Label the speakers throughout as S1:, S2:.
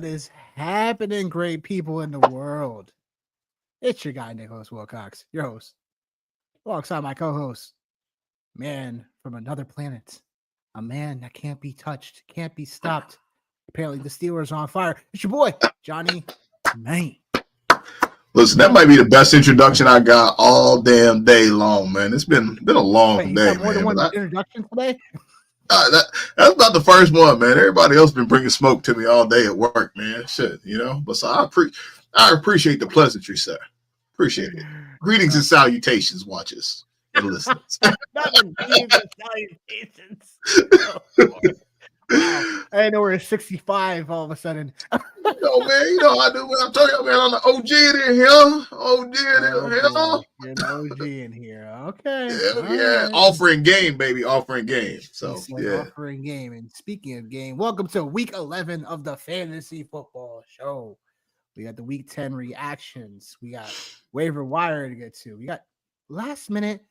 S1: What is happening, great people in the world? It's your guy, Nicholas Wilcox, your host, alongside my co-host, man from another planet, a man that can't be touched, can't be stopped. Apparently, the Steelers are on fire. It's your boy, Johnny Main.
S2: Listen, that might be the best introduction I got all damn day long, man. It's been a long
S1: Wait, you
S2: day,
S1: got more than
S2: man.
S1: one introduction today?
S2: That's not the first one, man. Everybody else been bringing smoke to me all day at work, man. Shit, you know. But so I appreciate the pleasantry, sir. Appreciate it. Greetings and salutations, watchers and listeners.
S1: Not the greetings and salutations. Oh, wow. I didn't know we're at 65 all of a sudden.
S2: Yo, man, you know I do what I'm talking about, man. I'm the OG in here. OG in here.
S1: You're an OG in here. Okay.
S2: Yeah. Right. Offering game, baby. Offering game. So, yeah.
S1: Offering game. And speaking of game, welcome to week 11 of the Fantasy Football Show. We got the week 10 reactions. We got waiver wire to get to. We got last minute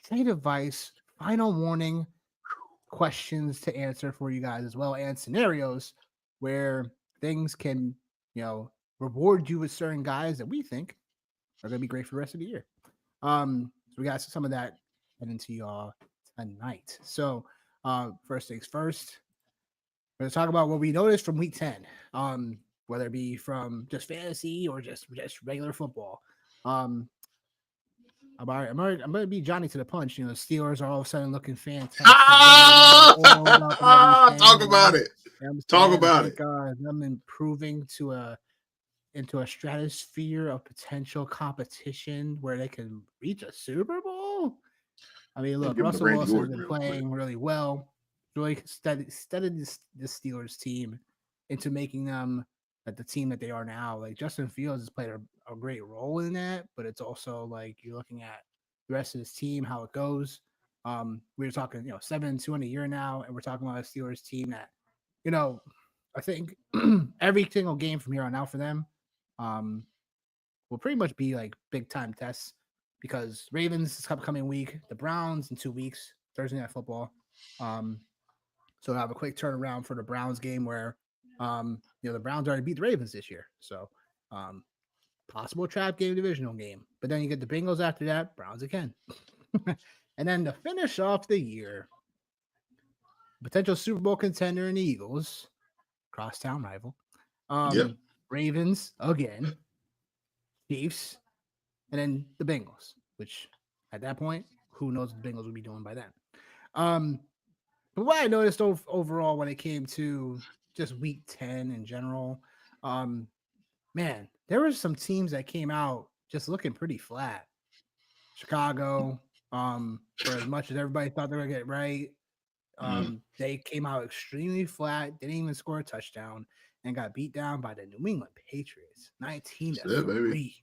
S1: trade advice, final warning questions to answer for you guys as well, and scenarios where things can, reward you with certain guys that we think are going to be great for the rest of the year. So we got some of that into y'all tonight. So first things first, we're going to talk about what we noticed from week 10, whether it be from just fantasy or just regular football. I'm going to be Johnny to the punch. The Steelers are all of a sudden looking fantastic.
S2: Talk about it. Talk about it.
S1: Them improving into a stratosphere of potential competition where they can reach a Super Bowl. I mean, look, Russell Wilson has been playing really well. Really studied this Steelers team into making them the team that they are now. Like Justin Fields has played a great role in that, but it's also like you're looking at the rest of this team, how it goes. We were talking, 7-2 in a year now, and we're talking about a Steelers team that, I think every single game from here on out for them will pretty much be like big time tests because Ravens this upcoming week, the Browns in 2 weeks, Thursday Night Football. So we'll have a quick turnaround for the Browns game where the Browns already beat the Ravens this year. So possible trap game, divisional game. But then you get the Bengals after that, Browns again. And then to finish off the year, potential Super Bowl contender in the Eagles, crosstown rival. Ravens again, Chiefs, and then the Bengals, which at that point, who knows what the Bengals will be doing by then. But what I noticed overall when it came to just week 10 in general, man, there were some teams that came out just looking pretty flat. Chicago, for as much as everybody thought they were going to get it right, they came out extremely flat, didn't even score a touchdown, and got beat down by the New England Patriots, 19-3.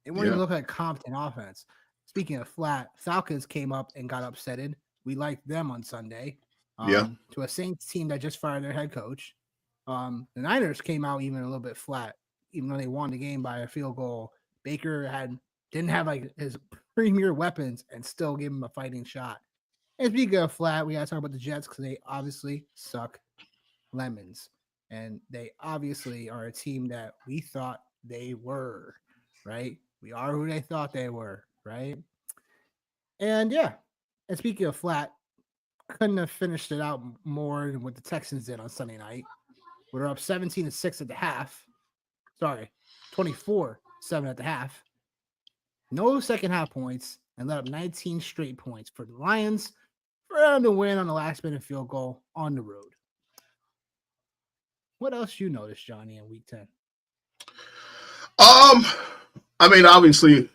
S1: They weren't even looking like competent offense. Speaking of flat, Falcons came up and got upsetted. We liked them on Sunday. To a Saints team that just fired their head coach. The Niners came out even a little bit flat, even though they won the game by a field goal. Baker didn't have like his premier weapons and still gave him a fighting shot. And speaking of flat, we got to talk about the Jets because they obviously suck lemons. And they obviously are a team that we thought they were, right? We are who they thought they were, right? And and speaking of flat, couldn't have finished it out more than what the Texans did on Sunday night. We're up 17-6 at the half. Sorry, 24-7 at the half. No second half points and let up 19 straight points for the Lions for the win on the last minute field goal on the road. What else you noticed, Johnny, in week 10?
S2: I mean, obviously,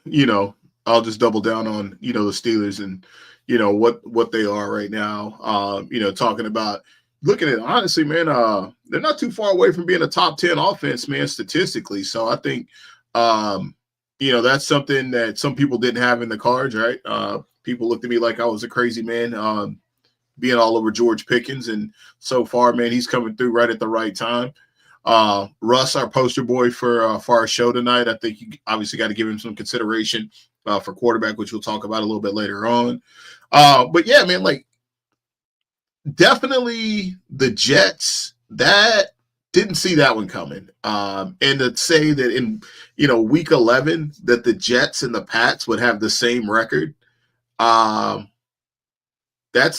S2: I'll just double down on, the Steelers and, what they are right now. Talking about looking at, honestly, man, they're not too far away from being a top 10 offense, man, statistically. So I think, that's something that some people didn't have in the cards, right? People looked at me like I was a crazy man, being all over George Pickens. And so far, man, he's coming through right at the right time. Russ, our poster boy for our show tonight, I think you obviously got to give him some consideration for quarterback, which we'll talk about a little bit later on. But yeah, man, like definitely the Jets, that didn't see that one coming. And to say that in week 11 that the Jets and the Pats would have the same record, that's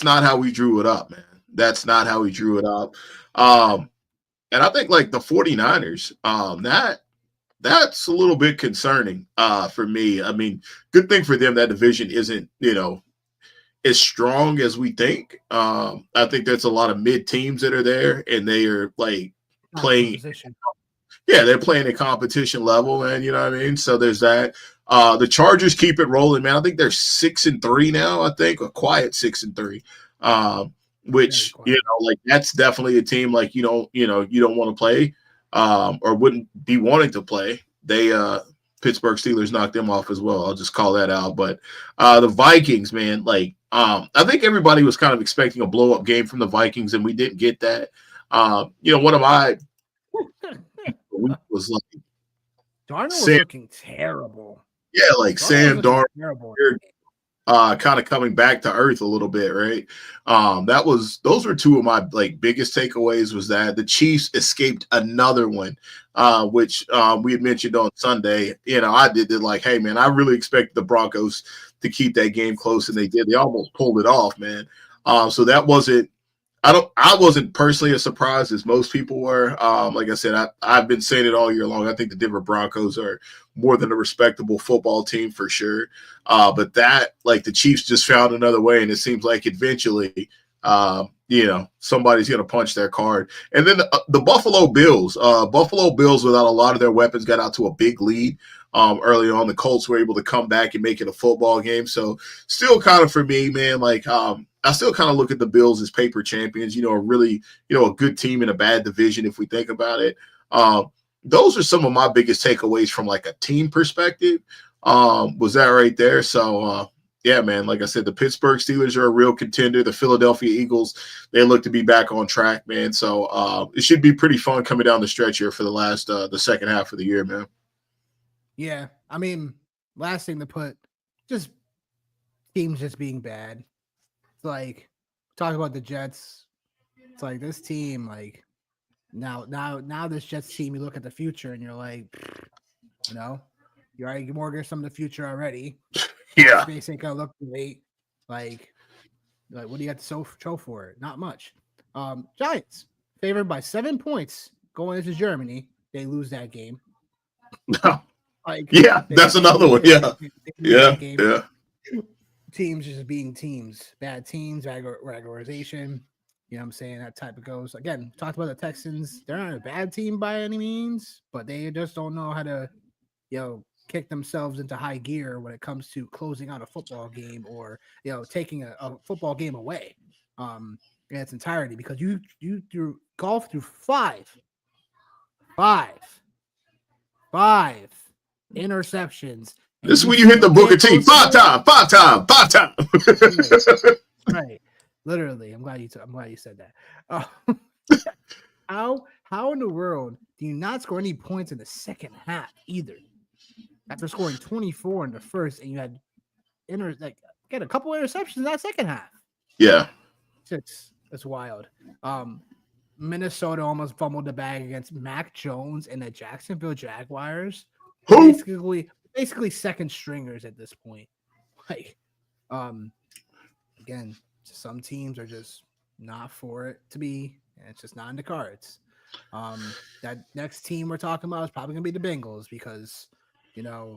S2: not how we drew it up, man. That's not how we drew it up. And I think like the 49ers, that's a little bit concerning for me. I mean, good thing for them that division isn't, as strong as we think. I think there's a lot of mid teams that are there, and they are like playing. Yeah, they're playing at competition level, man. You know what I mean? So there's that. The Chargers keep it rolling, man. I think they're 6-3 now. I think a quiet 6-3. Which like that's definitely a team like you don't want to play, or wouldn't be wanting to play. They Pittsburgh Steelers knocked them off as well. I'll just call that out. But the Vikings, man, like I think everybody was kind of expecting a blow up game from the Vikings, and we didn't get that. One of my was like
S1: Darnold was looking terrible.
S2: Yeah, like Sam Darnold. Kind of coming back to earth a little bit, right? Those were two of my like biggest takeaways. Was that the Chiefs escaped another one, which we had mentioned on Sunday. I did like, hey man, I really expected the Broncos to keep that game close, and they did. They almost pulled it off, man. So that wasn't. I wasn't personally as surprised as most people were. Like I said, I've been saying it all year long. I think the Denver Broncos are more than a respectable football team for sure. But that, like, the Chiefs just found another way, and it seems like eventually, somebody's going to punch their card. And then the Buffalo Bills without a lot of their weapons got out to a big lead early on. The Colts were able to come back and make it a football game. So still kind of for me, man, like I still kind of look at the Bills as paper champions, a really, a good team in a bad division if we think about it. Those are some of my biggest takeaways from like a team perspective. Was that right there? So, yeah, man, like I said, the Pittsburgh Steelers are a real contender. The Philadelphia Eagles, they look to be back on track, man. So it should be pretty fun coming down the stretch here for the second half of the year, man.
S1: Yeah, I mean, last thing to put, just teams just being bad. It's like, talk about the Jets. It's like this team, like now this Jets team, you look at the future and you're like, you already mortgaged some of the future already.
S2: Yeah.
S1: Space ain't gonna look great. Like what do you got to show for it? Not much. Giants favored by 7 points going into Germany. They lose that game.
S2: No. That's another one. Yeah.
S1: Teams just being teams, bad teams, regularization. You know what I'm saying? That type of goes. Again, talked about the Texans. They're not a bad team by any means, but they just don't know how to, kick themselves into high gear when it comes to closing out a football game or, taking a football game away in its entirety, because you threw golf through five interceptions.
S2: This is when you hit the Booker T. Five time.
S1: Right. Literally. I'm glad you said that. How in the world do you not score any points in the second half either? After scoring 24 in the first, and you had get a couple interceptions in that second half.
S2: Yeah.
S1: It's wild. Minnesota almost fumbled the bag against Mac Jones and the Jacksonville Jaguars.
S2: Who?
S1: Basically second stringers at this point. Like, again, some teams are just not for it to be, and it's just not in the cards. That next team we're talking about is probably gonna be the Bengals, because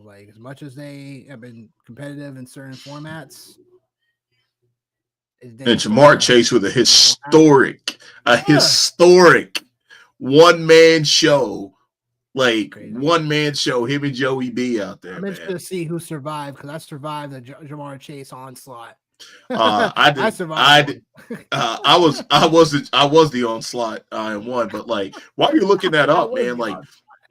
S1: like, as much as they have been competitive in certain formats,
S2: and Jamar Chase with a historic one-man show. Like, one-man show, him and Joey B out there.
S1: I'm interested to see who survived, because I survived the Jamar Chase onslaught.
S2: I did. I survived. I was the onslaught and won. But like, while you're looking that up, man, like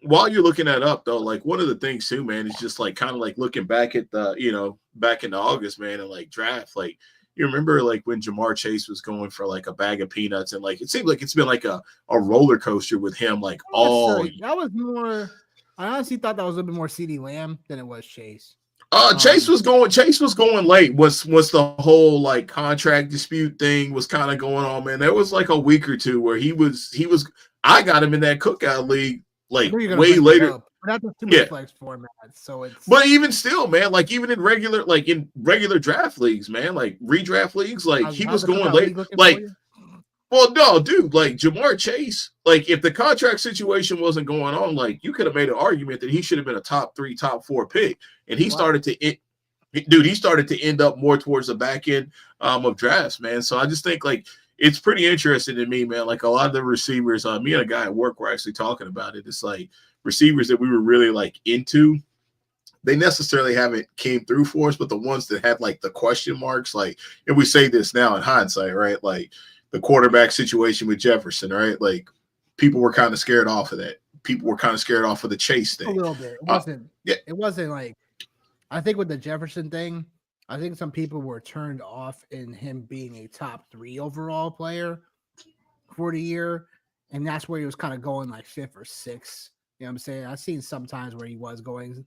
S2: while you're looking that up though, like one of the things too, man, is just like kind of like looking back at the back into August, man, and like draft, like. You remember like when Jamar Chase was going for like a bag of peanuts, and like it seemed like it's been like a roller coaster with him, like all.
S1: That was more. I honestly thought that was a little bit more CeeDee Lamb than it was Chase.
S2: Chase was going late. Was the whole like contract dispute thing was kind of going on, man. There was like a week or two where he was I got him in that cookout league
S1: I
S2: like
S1: know you're gonna
S2: way
S1: bring that
S2: later.
S1: up. We're not too many
S2: Yeah.
S1: flex formats, so it's.
S2: But even still, man, like even in regular draft leagues, man, like redraft leagues, like he
S1: How's
S2: was
S1: the
S2: going
S1: cookout
S2: late.
S1: league looking for
S2: Like,
S1: you?
S2: well, no, dude, like Jamar Chase, like if the contract situation wasn't going on, like you could have made an argument that he should have been a top 3, top 4 pick. And he started to he started to end up more towards the back end of drafts, man. So I just think like it's pretty interesting to me, man. Like a lot of the receivers, me and a guy at work were actually talking about it. It's like receivers that we were really like into, they necessarily haven't came through for us, but the ones that had like the question marks, like, and we say this now in hindsight, right? Like the quarterback situation with Jefferson, right? Like people were kind of scared off of that. People were kind of scared off of the Chase
S1: A
S2: thing.
S1: little bit. It
S2: Yeah.
S1: wasn't like. I think with the Jefferson thing, I think some people were turned off in him being a top 3 overall player for the year, and that's where he was kind of going like 5th or 6th. You know what I'm saying? I've seen sometimes where he was going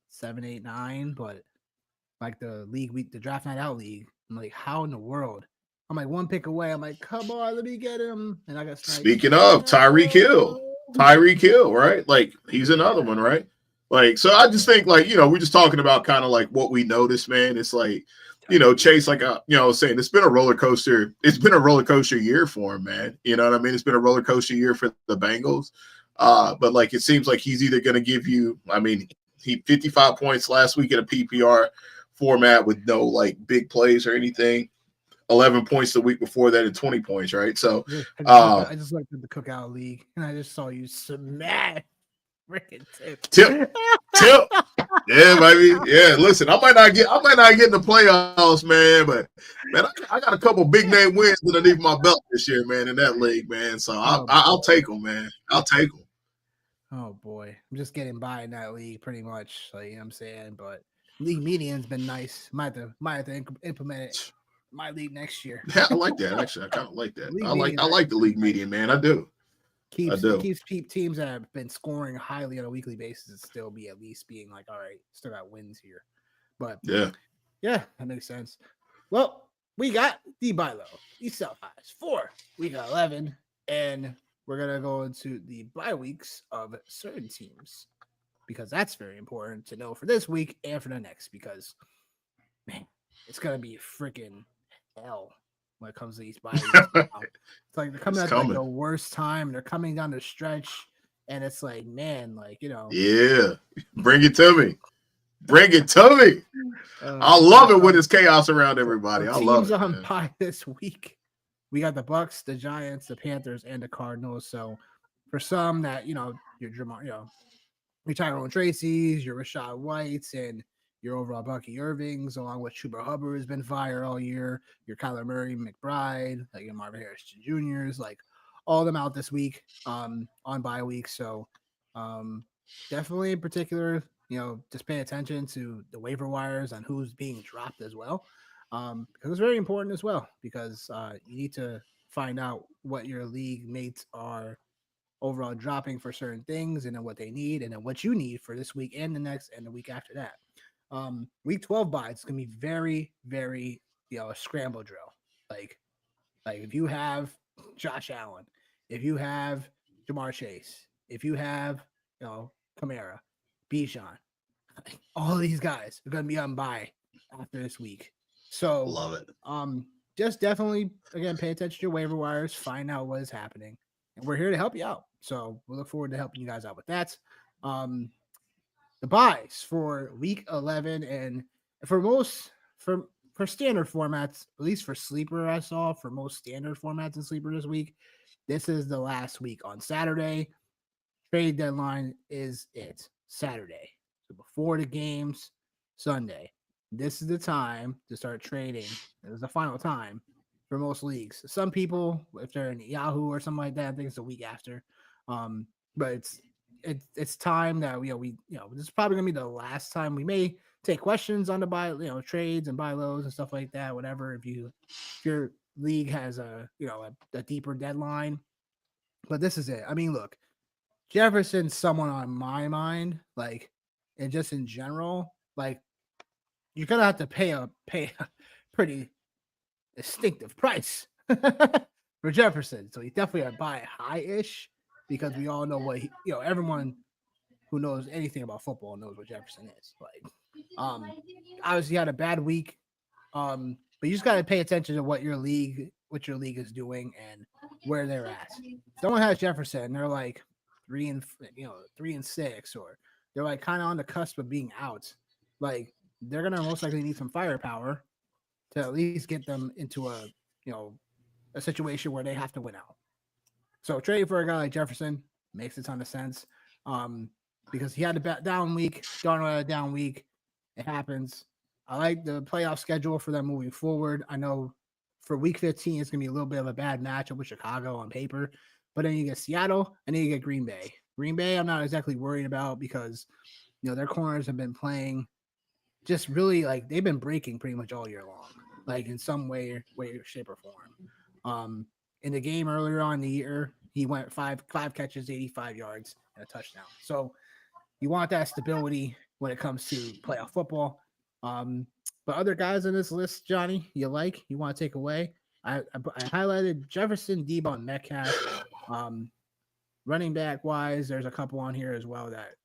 S1: 7, 8, 9, but like the league the draft night out league, I'm like, how in the world? I'm like 1 pick away. I'm like, come on, let me get him, and I got sniped.
S2: Speaking of Tyreek Hill, right? Like he's another one, right? Like, so I just think like, we're just talking about kind of like what we noticed, man. It's like, Chase, like, I was saying, it's been a roller coaster. It's been a roller coaster year for him, man. You know what I mean? It's been a roller coaster year for the Bengals. But like, it seems like he's either going to give you, I mean, he 55 points last week in a PPR format with no like big plays or anything. 11 points the week before that and 20 points, right? So
S1: I just looked at the cookout league and I just saw you smash freaking
S2: Tip. Yeah, baby. Yeah, listen, I might not get in the playoffs, man, but man, I got a couple big name wins underneath my belt this year, man, in that league, man. So I'll take them, man. I'll take them.
S1: Oh boy, I'm just getting by in that league pretty much. Like, you know what I'm saying, but league median's been nice. Might have to implement it my league next year.
S2: Yeah, I like that. Actually, I kind of like that. I like the league median, man. I do.
S1: Keeps teams that have been scoring highly on a weekly basis still be at least being like, all right, still got wins here. But yeah, that makes sense. Well, we got the buy low, the sell highs for week 11, and we're gonna go into the bye weeks of certain teams because that's very important to know for this week and for the next. Because man, it's gonna be freaking hell when it comes to these bye weeks. It's like they're coming at like the worst time. They're coming down the stretch, and it's like, man, like
S2: Yeah, bring it to me. Bring it to me. I love it when it's chaos around everybody. I love it.
S1: Teams on bye this week. We got the Bucks, the Giants, the Panthers, and the Cardinals. So for some that your Jamar, your Tyrone Tracy's, your Rashad Whites, and your overall Bucky Irvings, along with Chuba Hubbard has been fire all year. Your Kyler Murray, McBride, like your Marvin Harris Jr.'s, like all of them out this week on bye week. So definitely in particular, just pay attention to the waiver wires on who's being dropped as well. Because it's very important as well, because you need to find out what your league mates are overall dropping for certain things, and then what they need, and then what you need for this week and the next and the week after that. Week 12 buys, it's gonna be very, very a scramble drill. Like if you have Josh Allen, if you have Jamar Chase, if you have Kamara, Bijan, all these guys are gonna be on bye after this week. So
S2: love it.
S1: Just definitely again pay attention to your waiver wires, find out what is happening, and we're here to help you out. So we look forward to helping you guys out with that. The buys for week 11, and for most for standard formats, at least for sleeper, I saw for most standard formats in sleeper this week, this is the last week on Saturday. Trade deadline is Saturday. So before the games, Sunday. This is the time to start trading. This is the final time for most leagues. Some people, if they're in Yahoo or something like that, I think it's the week after. But it's time that this is probably gonna be the last time we may take questions on the buy, trades and buy lows and stuff like that. Whatever, if your league has a deeper deadline. But this is it. I mean, look, Jefferson's someone on my mind, like, and just in general, like, you're gonna have to pay a pretty distinctive price for Jefferson. So you definitely gotta buy high-ish. because we all know what everyone who knows anything about football knows what Jefferson is. Like, obviously he had a bad week, but you just got to pay attention to what your league is doing and where they're at. Someone has Jefferson, they're like 3-6, or they're like kind of on the cusp of being out. Like, they're gonna most likely need some firepower to at least get them into a situation where they have to win out. So trading for a guy like Jefferson makes a ton of sense, because he had a down week, going on a down week. It happens. I like the playoff schedule for them moving forward. I know for week 15, it's going to be a little bit of a bad matchup with Chicago on paper, but then you get Seattle and then you get Green Bay. Green Bay, I'm not exactly worried about because, their corners have been playing just really like they've been breaking pretty much all year long, like in some way, shape, or form. In the game earlier on in the year, he went five catches, 85 yards, and a touchdown. So you want that stability when it comes to playoff football. But other guys on this list, Johnny, you want to take away? I highlighted Jefferson, Debo, and Metcalf. Running back wise, there's a couple on here as well that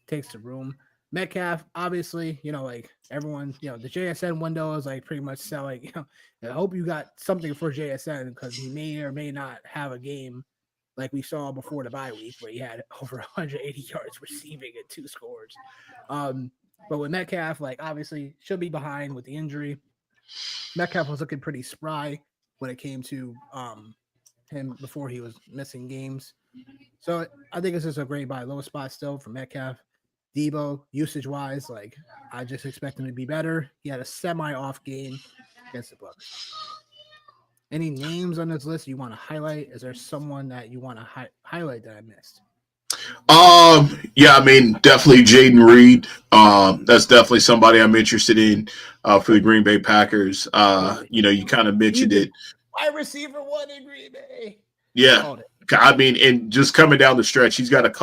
S1: takes the room. Metcalf, obviously, like everyone, the JSN window is like pretty much selling. I hope you got something for JSN because he may or may not have a game like we saw before the bye week where he had over 180 yards receiving and 2 scores. But with Metcalf, like obviously should be behind with the injury. Metcalf was looking pretty spry when it came to him before he was missing games. So I think this is a great buy low spot still for Metcalf. Debo, usage-wise, like I just expect him to be better. He had a semi-off game against the Bucks. Any names on this list you want to highlight? Is there someone that you want to highlight that I missed?
S2: Yeah, I mean, definitely Jaden Reed. That's definitely somebody I'm interested in for the Green Bay Packers. You kind of mentioned it.
S1: Wide receiver 1 in Green Bay.
S2: Yeah. I mean, and just coming down the stretch, he's got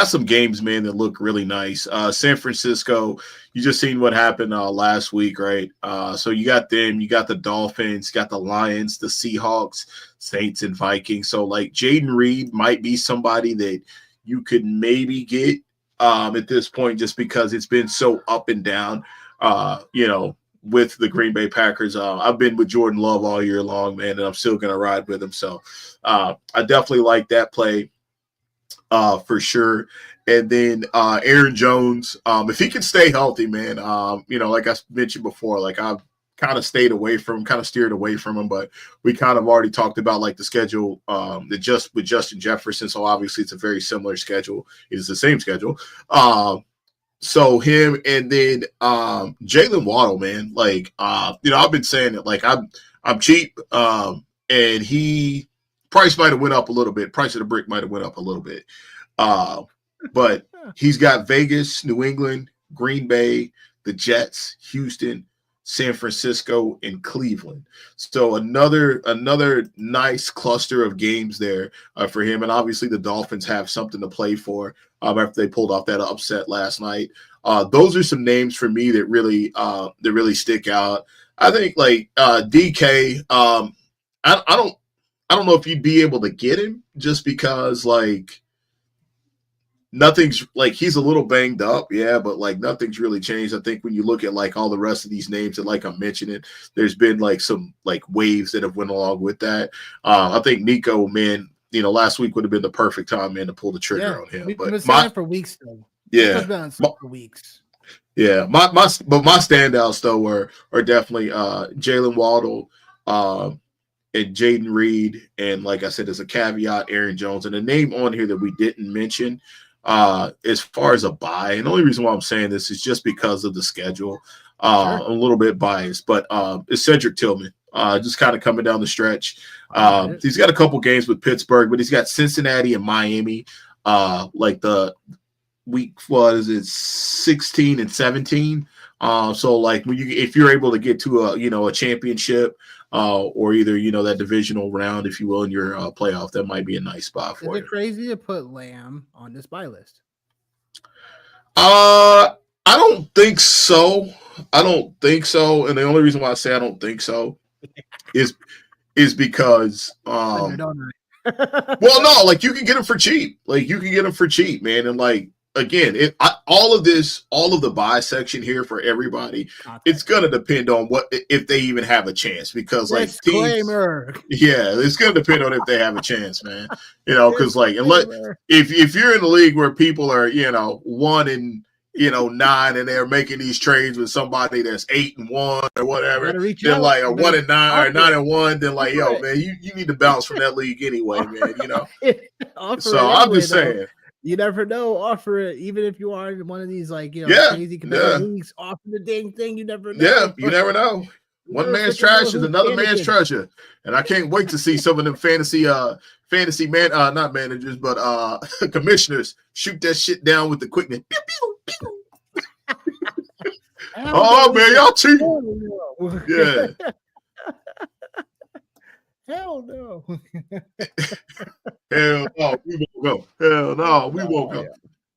S2: some games, man, that look really nice. San Francisco, you just seen what happened last week, right? So you got them, you got the Dolphins, you got the Lions, the Seahawks, Saints, and Vikings. So like Jaden Reed might be somebody that you could maybe get at this point just because it's been so up and down, with the Green Bay Packers. I've been with Jordan Love all year long, man, and I'm still going to ride with him. So I definitely like that play for sure. And then Aaron Jones, if he can stay healthy, man, like I mentioned before, like I've kind of steered away from him, but we kind of already talked about like the schedule with Justin Jefferson. So obviously it's a very similar schedule. It is the same schedule. So him and then Jalen Waddle, man, like I've been saying it, like I'm cheap, and he price might have went up a little bit. Price of the brick might have went up a little bit, but he's got Vegas, New England, Green Bay, the Jets, Houston, San Francisco, and Cleveland. So another nice cluster of games there for him, and obviously the Dolphins have something to play for. After they pulled off that upset last night, those are some names for me that really stick out. I think like DK. I don't know if you'd be able to get him just because like nothing's like he's a little banged up, yeah, but like nothing's really changed. I think when you look at like all the rest of these names that like I'm mentioning, there's been like some like waves that have went along with that. I think Nico, man. Last week would have been the perfect time, man, to pull the trigger on him.
S1: We've been saying for weeks, though.
S2: Yeah,
S1: for weeks.
S2: Yeah, my standouts though are definitely Jalen Waddle, and Jaden Reed, and like I said, as a caveat, Aaron Jones, and a name on here that we didn't mention as far as a buy. And the only reason why I'm saying this is just because of the schedule. Sure. I'm a little bit biased, but it's Cedric Tillman. Just kind of coming down the stretch. He's got a couple games with Pittsburgh, but he's got Cincinnati and Miami. Like the week was it 16 and 17. So like if you're able to get to a championship or either that divisional round, if you will, in your playoff, that might be a nice spot for you.
S1: Is it crazy to put Lamb on this buy list?
S2: I don't think so. And the only reason why I say I don't think so is because Well, no, like you can get them for cheap. Like you can get them for cheap, man. And like again, all of the buy section here for everybody, it's gonna depend on what if they even have a chance because like teams, yeah, it's gonna depend on if they have a chance, man. Because like if you're in a league where people are 1-9 and they're making these trades with somebody that's 8-1 or whatever, then like a 1-9 or 9-1, then like man, you need to bounce from that league anyway, man. So I'm just saying.
S1: You never know. Offer it, even if you are in one of these crazy competitive leagues. Offer the dang thing. You never know.
S2: Yeah, you never know. One man's trash is another man's treasure, and I can't wait to see some of them fantasy not managers, but commissioners shoot that shit down with the quickness. Pew, pew, pew. Oh man, y'all cheating. Yeah.
S1: Hell no.
S2: Hell no, we won't go. Hell no, we won't go.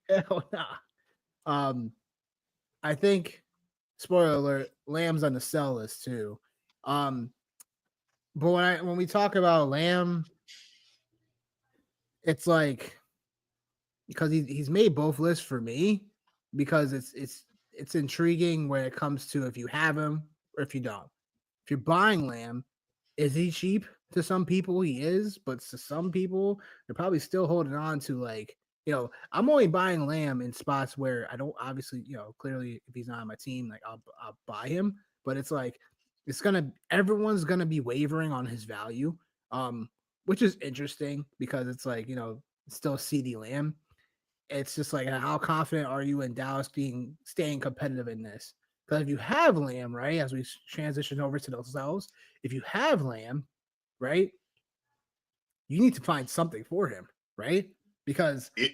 S1: Hell no. I think, spoiler alert, Lamb's on the sell list too. But when we talk about Lamb, it's like because he's made both lists for me because it's intriguing when it comes to if you have him or if you don't. If you're buying Lamb, is he cheap? To some people, he is, but to some people, they're probably still holding on to I'm only buying Lamb in spots where I don't obviously, clearly if he's not on my team, like I'll buy him, but it's like everyone's gonna be wavering on his value, which is interesting because it's like still CD Lamb. It's just like how confident are you in Dallas staying competitive in this? Because if you have Lamb, right, as we transition over to those cells, if you have Lamb, right, you need to find something for him, right? Because
S2: if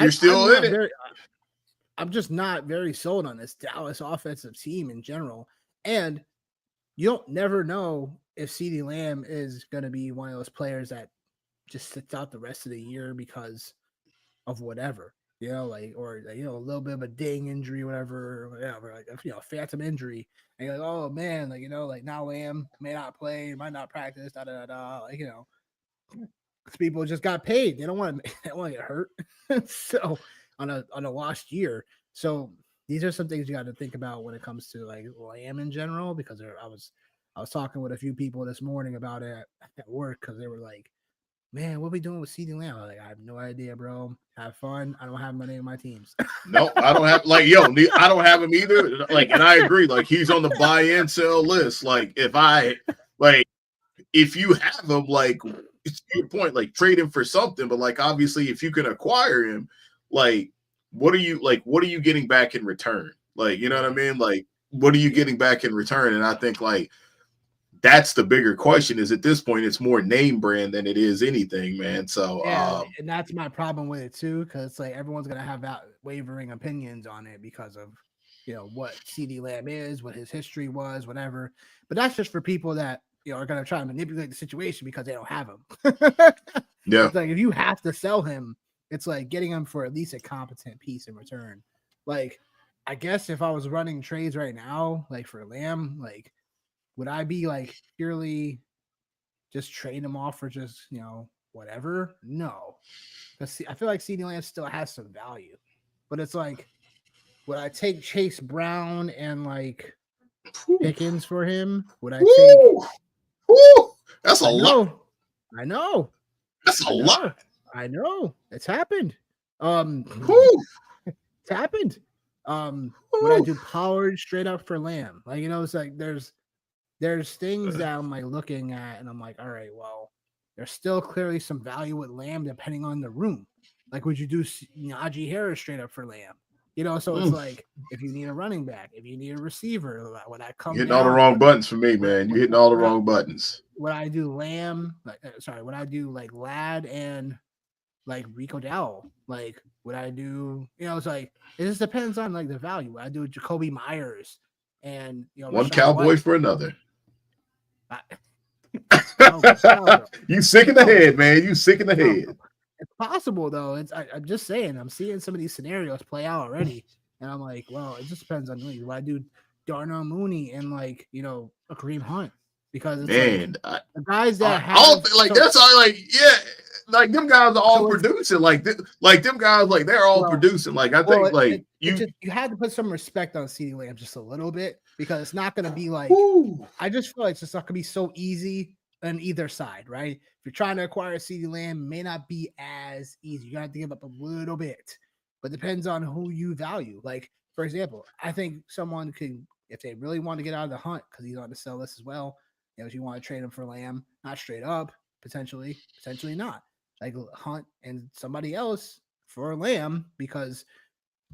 S2: you're still in it,
S1: I'm just not very sold on this Dallas offensive team in general. And you don't never know if CeeDee Lamb is going to be one of those players that just sits out the rest of the year because of whatever, or a little bit of a ding injury, whatever, like phantom injury. And you're like, oh man, now Lamb may not play, might not practice, people just got paid. They don't want to get hurt. So on a lost year. So these are some things you got to think about when it comes to like Lamb in general, because I was talking with a few people this morning about it at work because they were like, man, what are we doing with CeeDee Lamb? I'm like, I have no idea, bro. Have fun. I don't have him on any of my teams.
S2: No, I don't have I don't have him either. Like, and I agree. Like, he's on the buy-in sell list. Like, if you have him, like, it's your point, like trade him for something. But like, obviously, if you can acquire him, like, what are you getting back in return? Like, you know what I mean? Like, what are you getting back in return? And I think like that's the bigger question. Is at this point, it's more name brand than it is anything, man. So
S1: and that's my problem with it too, because it's like everyone's gonna have wavering opinions on it because of what CeeDee Lamb is, what his history was, whatever. But that's just for people that are gonna try to manipulate the situation because they don't have him.
S2: Yeah,
S1: it's like if you have to sell him, it's like getting him for at least a competent piece in return. Like, I guess if I was running trades right now, like for Lamb, like, would I be like purely just trade him off for just, whatever? No. Because I feel like CeeDee Lamb still has some value. But it's like, would I take Chase Brown and like Pickens for him? Would I take?
S2: That's a lot.
S1: I know.
S2: That's a lot.
S1: I know. It's happened. It's happened. Would I do Pollard straight up for Lamb? Like, it's like there's things that I'm like looking at and I'm like, all right, well, there's still clearly some value with Lamb depending on the room. Like, would you do Najee Harris straight up for Lamb? So it's like if you need a running back, if you need a receiver, would I come?
S2: You're hitting all the wrong buttons for me, man. You're hitting all the wrong buttons.
S1: Would I do Lamb? Would I do like Ladd and like Rico Dowell? Like, would I do? It's like it just depends on like the value. Would I do Jacoby Myers and
S2: one
S1: Rashawn
S2: cowboy
S1: White
S2: for another? You sick in the head, man. You sick in the head.
S1: It's possible though. I'm just saying. I'm seeing some of these scenarios play out already, and I'm like, well, it just depends on me. Would I do Darnell Mooney and like a Kareem Hunt? Because it's the guys that have
S2: that's all. Like, yeah, like them guys are all producing. Like them guys, like they're all producing. Like I think, like
S1: you had to put some respect on CeeDee Lamb just a little bit because it's not going to be like. I just feel like it's just not going to be so easy on either side, right? If you're trying to acquire CeeDee Lamb, it may not be as easy. You're going to have to give up a little bit, but depends on who you value. Like for example, I think someone can, if they really want to get out of the hunt because he's on the sell list as well. You know, if you want to trade him for Lamb, not straight up, potentially not. Like Hunt and somebody else for Lamb because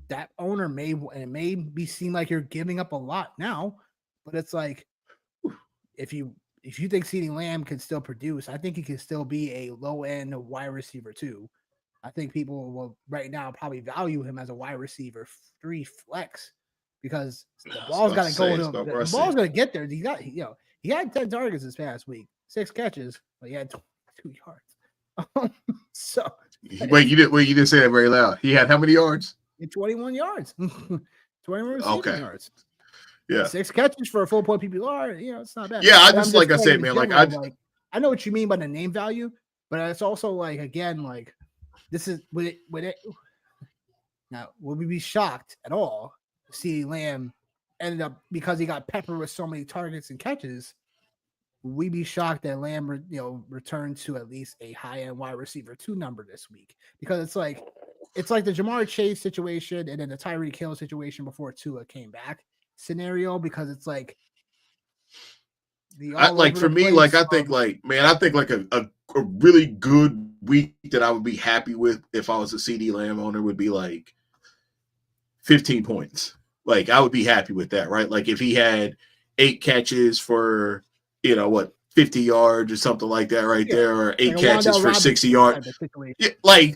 S1: that owner may be seem like you're giving up a lot now, but it's like if you think CeeDee Lamb can still produce, I think he can still be a low end wide receiver too. I think people will right now probably value him as a wide receiver 3 flex because the ball's got to go to him. The ball's going to get there. He had 10 targets this past week, 6 catches, but he had 2 yards. So
S2: wait, you didn't say that very loud. He had how many yards?
S1: 21 yards. 21 receiving yards.
S2: Yeah.
S1: 6 catches for a full point PPR. You know, it's not bad.
S2: Yeah, I just like I said, man,
S1: I know what you mean by the name value, but it's also like again, like this is would it now will we be shocked at all to see Lamb ended up because he got peppered with so many targets and catches? Would we be shocked that Lamb returned to at least a high end wide receiver 2 number this week? Because it's like the Jamar Chase situation and then the Tyreek Hill situation before Tua came back scenario, because it's like
S2: for me, like I think like a really good week that I would be happy with if I was a CeeDee Lamb owner would be like 15 points. Like I would be happy with that, right? Like if he had 8 catches for 50 yards or something like that right there, or 8 catches for 60 yards. Yeah, I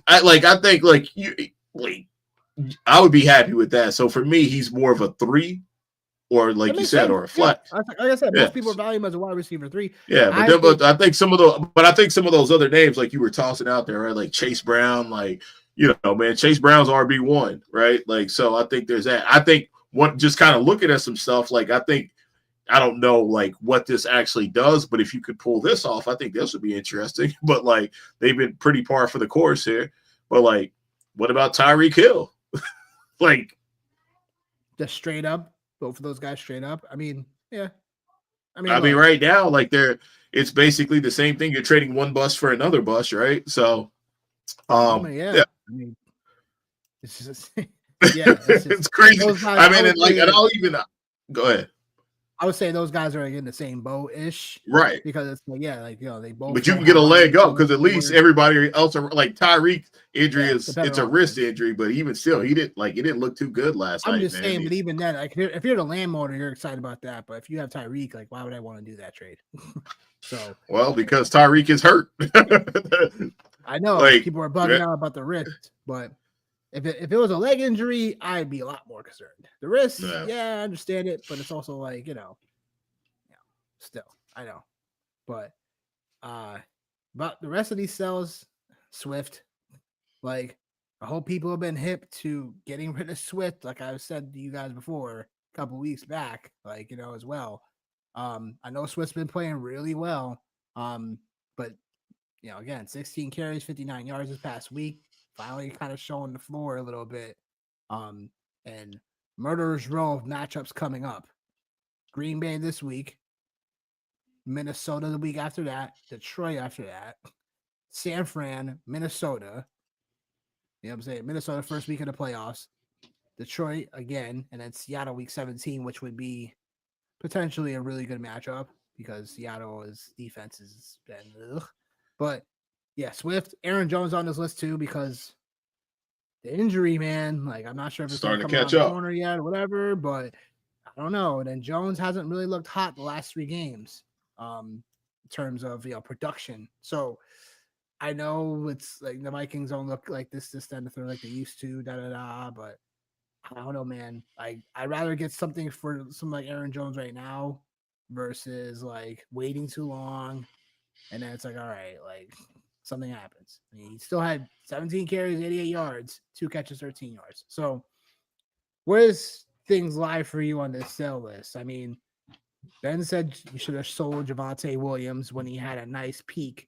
S2: think I would be happy with that. So for me, he's more of a 3 or like you said, or a flex.
S1: Yeah. Like I said, most people value him as a wide receiver 3.
S2: Yeah, but I think some of those other names like you were tossing out there, right? Like Chase Brown, like man, Chase Brown's RB1, right? Like so I think there's that. I think just kind of looking at some stuff, like I don't know like what this actually does, but if you could pull this off, I think this would be interesting. But like they've been pretty par for the course here. But like, what about Tyreek Hill? Like
S1: just straight up, both of those guys straight up. I mean, yeah.
S2: I mean, right now, like it's basically the same thing. You're trading one bus for another bus, right? So,
S1: yeah. I mean, it's just
S2: it's crazy. I mean, and I'll even go ahead.
S1: I would say those guys are in the same boat ish,
S2: right?
S1: Because it's they both.
S2: But you can get a leg up because at least everybody else, like Tyreek's injury it's a wrist injury, but even still, it didn't look too good last night.
S1: I'm just saying, but even then, like if you're the Lamb owner, you're excited about that. But if you have Tyreek, like why would I want to do that trade?
S2: Because Tyreek is hurt.
S1: I know people are bugging out about the wrist, but if it was a leg injury, I'd be a lot more concerned. The wrist, I understand it, but it's also like still I know, but about the rest of these cells, Swift, like I hope people have been hip to getting rid of Swift, like I've said to you guys before a couple weeks back, like as well. I know Swift's been playing really well, but again, 16 carries, 59 yards this past week. Finally kind of showing the floor a little bit. And murderer's row of matchups coming up. Green Bay this week. Minnesota the week after that. Detroit after that. San Fran, Minnesota. You know what I'm saying? Minnesota first week of the playoffs. Detroit again. And then Seattle week 17, which would be potentially a really good matchup because Seattle's defense has been But yeah, Swift, Aaron Jones on this list too because the injury, man. Like I'm not sure if it's
S2: starting to catch
S1: up corner yet or whatever, but I don't know. And then Jones hasn't really looked hot the last 3 games, in terms of production. So I know it's like the Vikings don't look like this then like they used to, but I don't know, man. I'd rather get something for some like Aaron Jones right now versus like waiting too long. And then it's like, all right, like something happens. I mean, he still had 17 carries, 88 yards, 2 catches, 13 yards. So where's things lie for you on this sell list? I mean, Ben said you should have sold Javonte Williams when he had a nice peak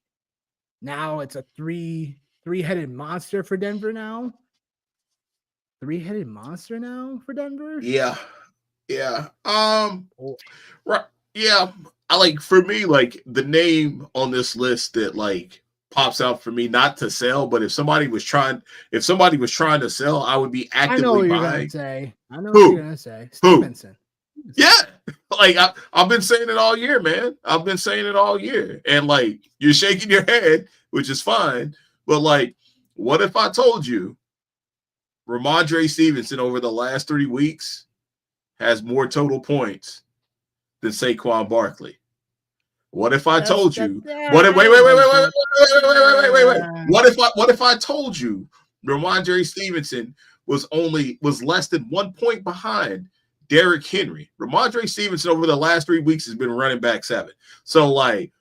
S1: now it's a three-headed monster for Denver now. Three-headed monster now for Denver.
S2: Yeah, yeah.
S1: Oh,
S2: Right. Yeah. I like for me, like the name on this list that like pops out for me, not to sell, but if somebody was trying to sell, I would be
S1: I know
S2: actively
S1: what you're gonna
S2: buying.
S1: say. I know what you're
S2: Who?
S1: gonna say.
S2: Who?
S1: Stevenson.
S2: Yeah. Like I've been saying it all year, man. I've been saying it all year. And like you're shaking your head, which is fine. But like, what if I told you Ramondre Stevenson over the last 3 weeks has more total points than Saquon Barkley? What if I
S1: That's
S2: told
S1: that.
S2: you?
S1: Yeah,
S2: What if
S1: I
S2: wait,
S1: don't
S2: wait, wait, wait,
S1: like
S2: wait,
S1: that.
S2: wait, wait, wait, wait, wait, wait, wait.
S1: Yeah.
S2: What if I told you Ramondre Stevenson was less than 1 point behind Derrick Henry? Ramondre Stevenson over the last 3 weeks has been running back 7. So like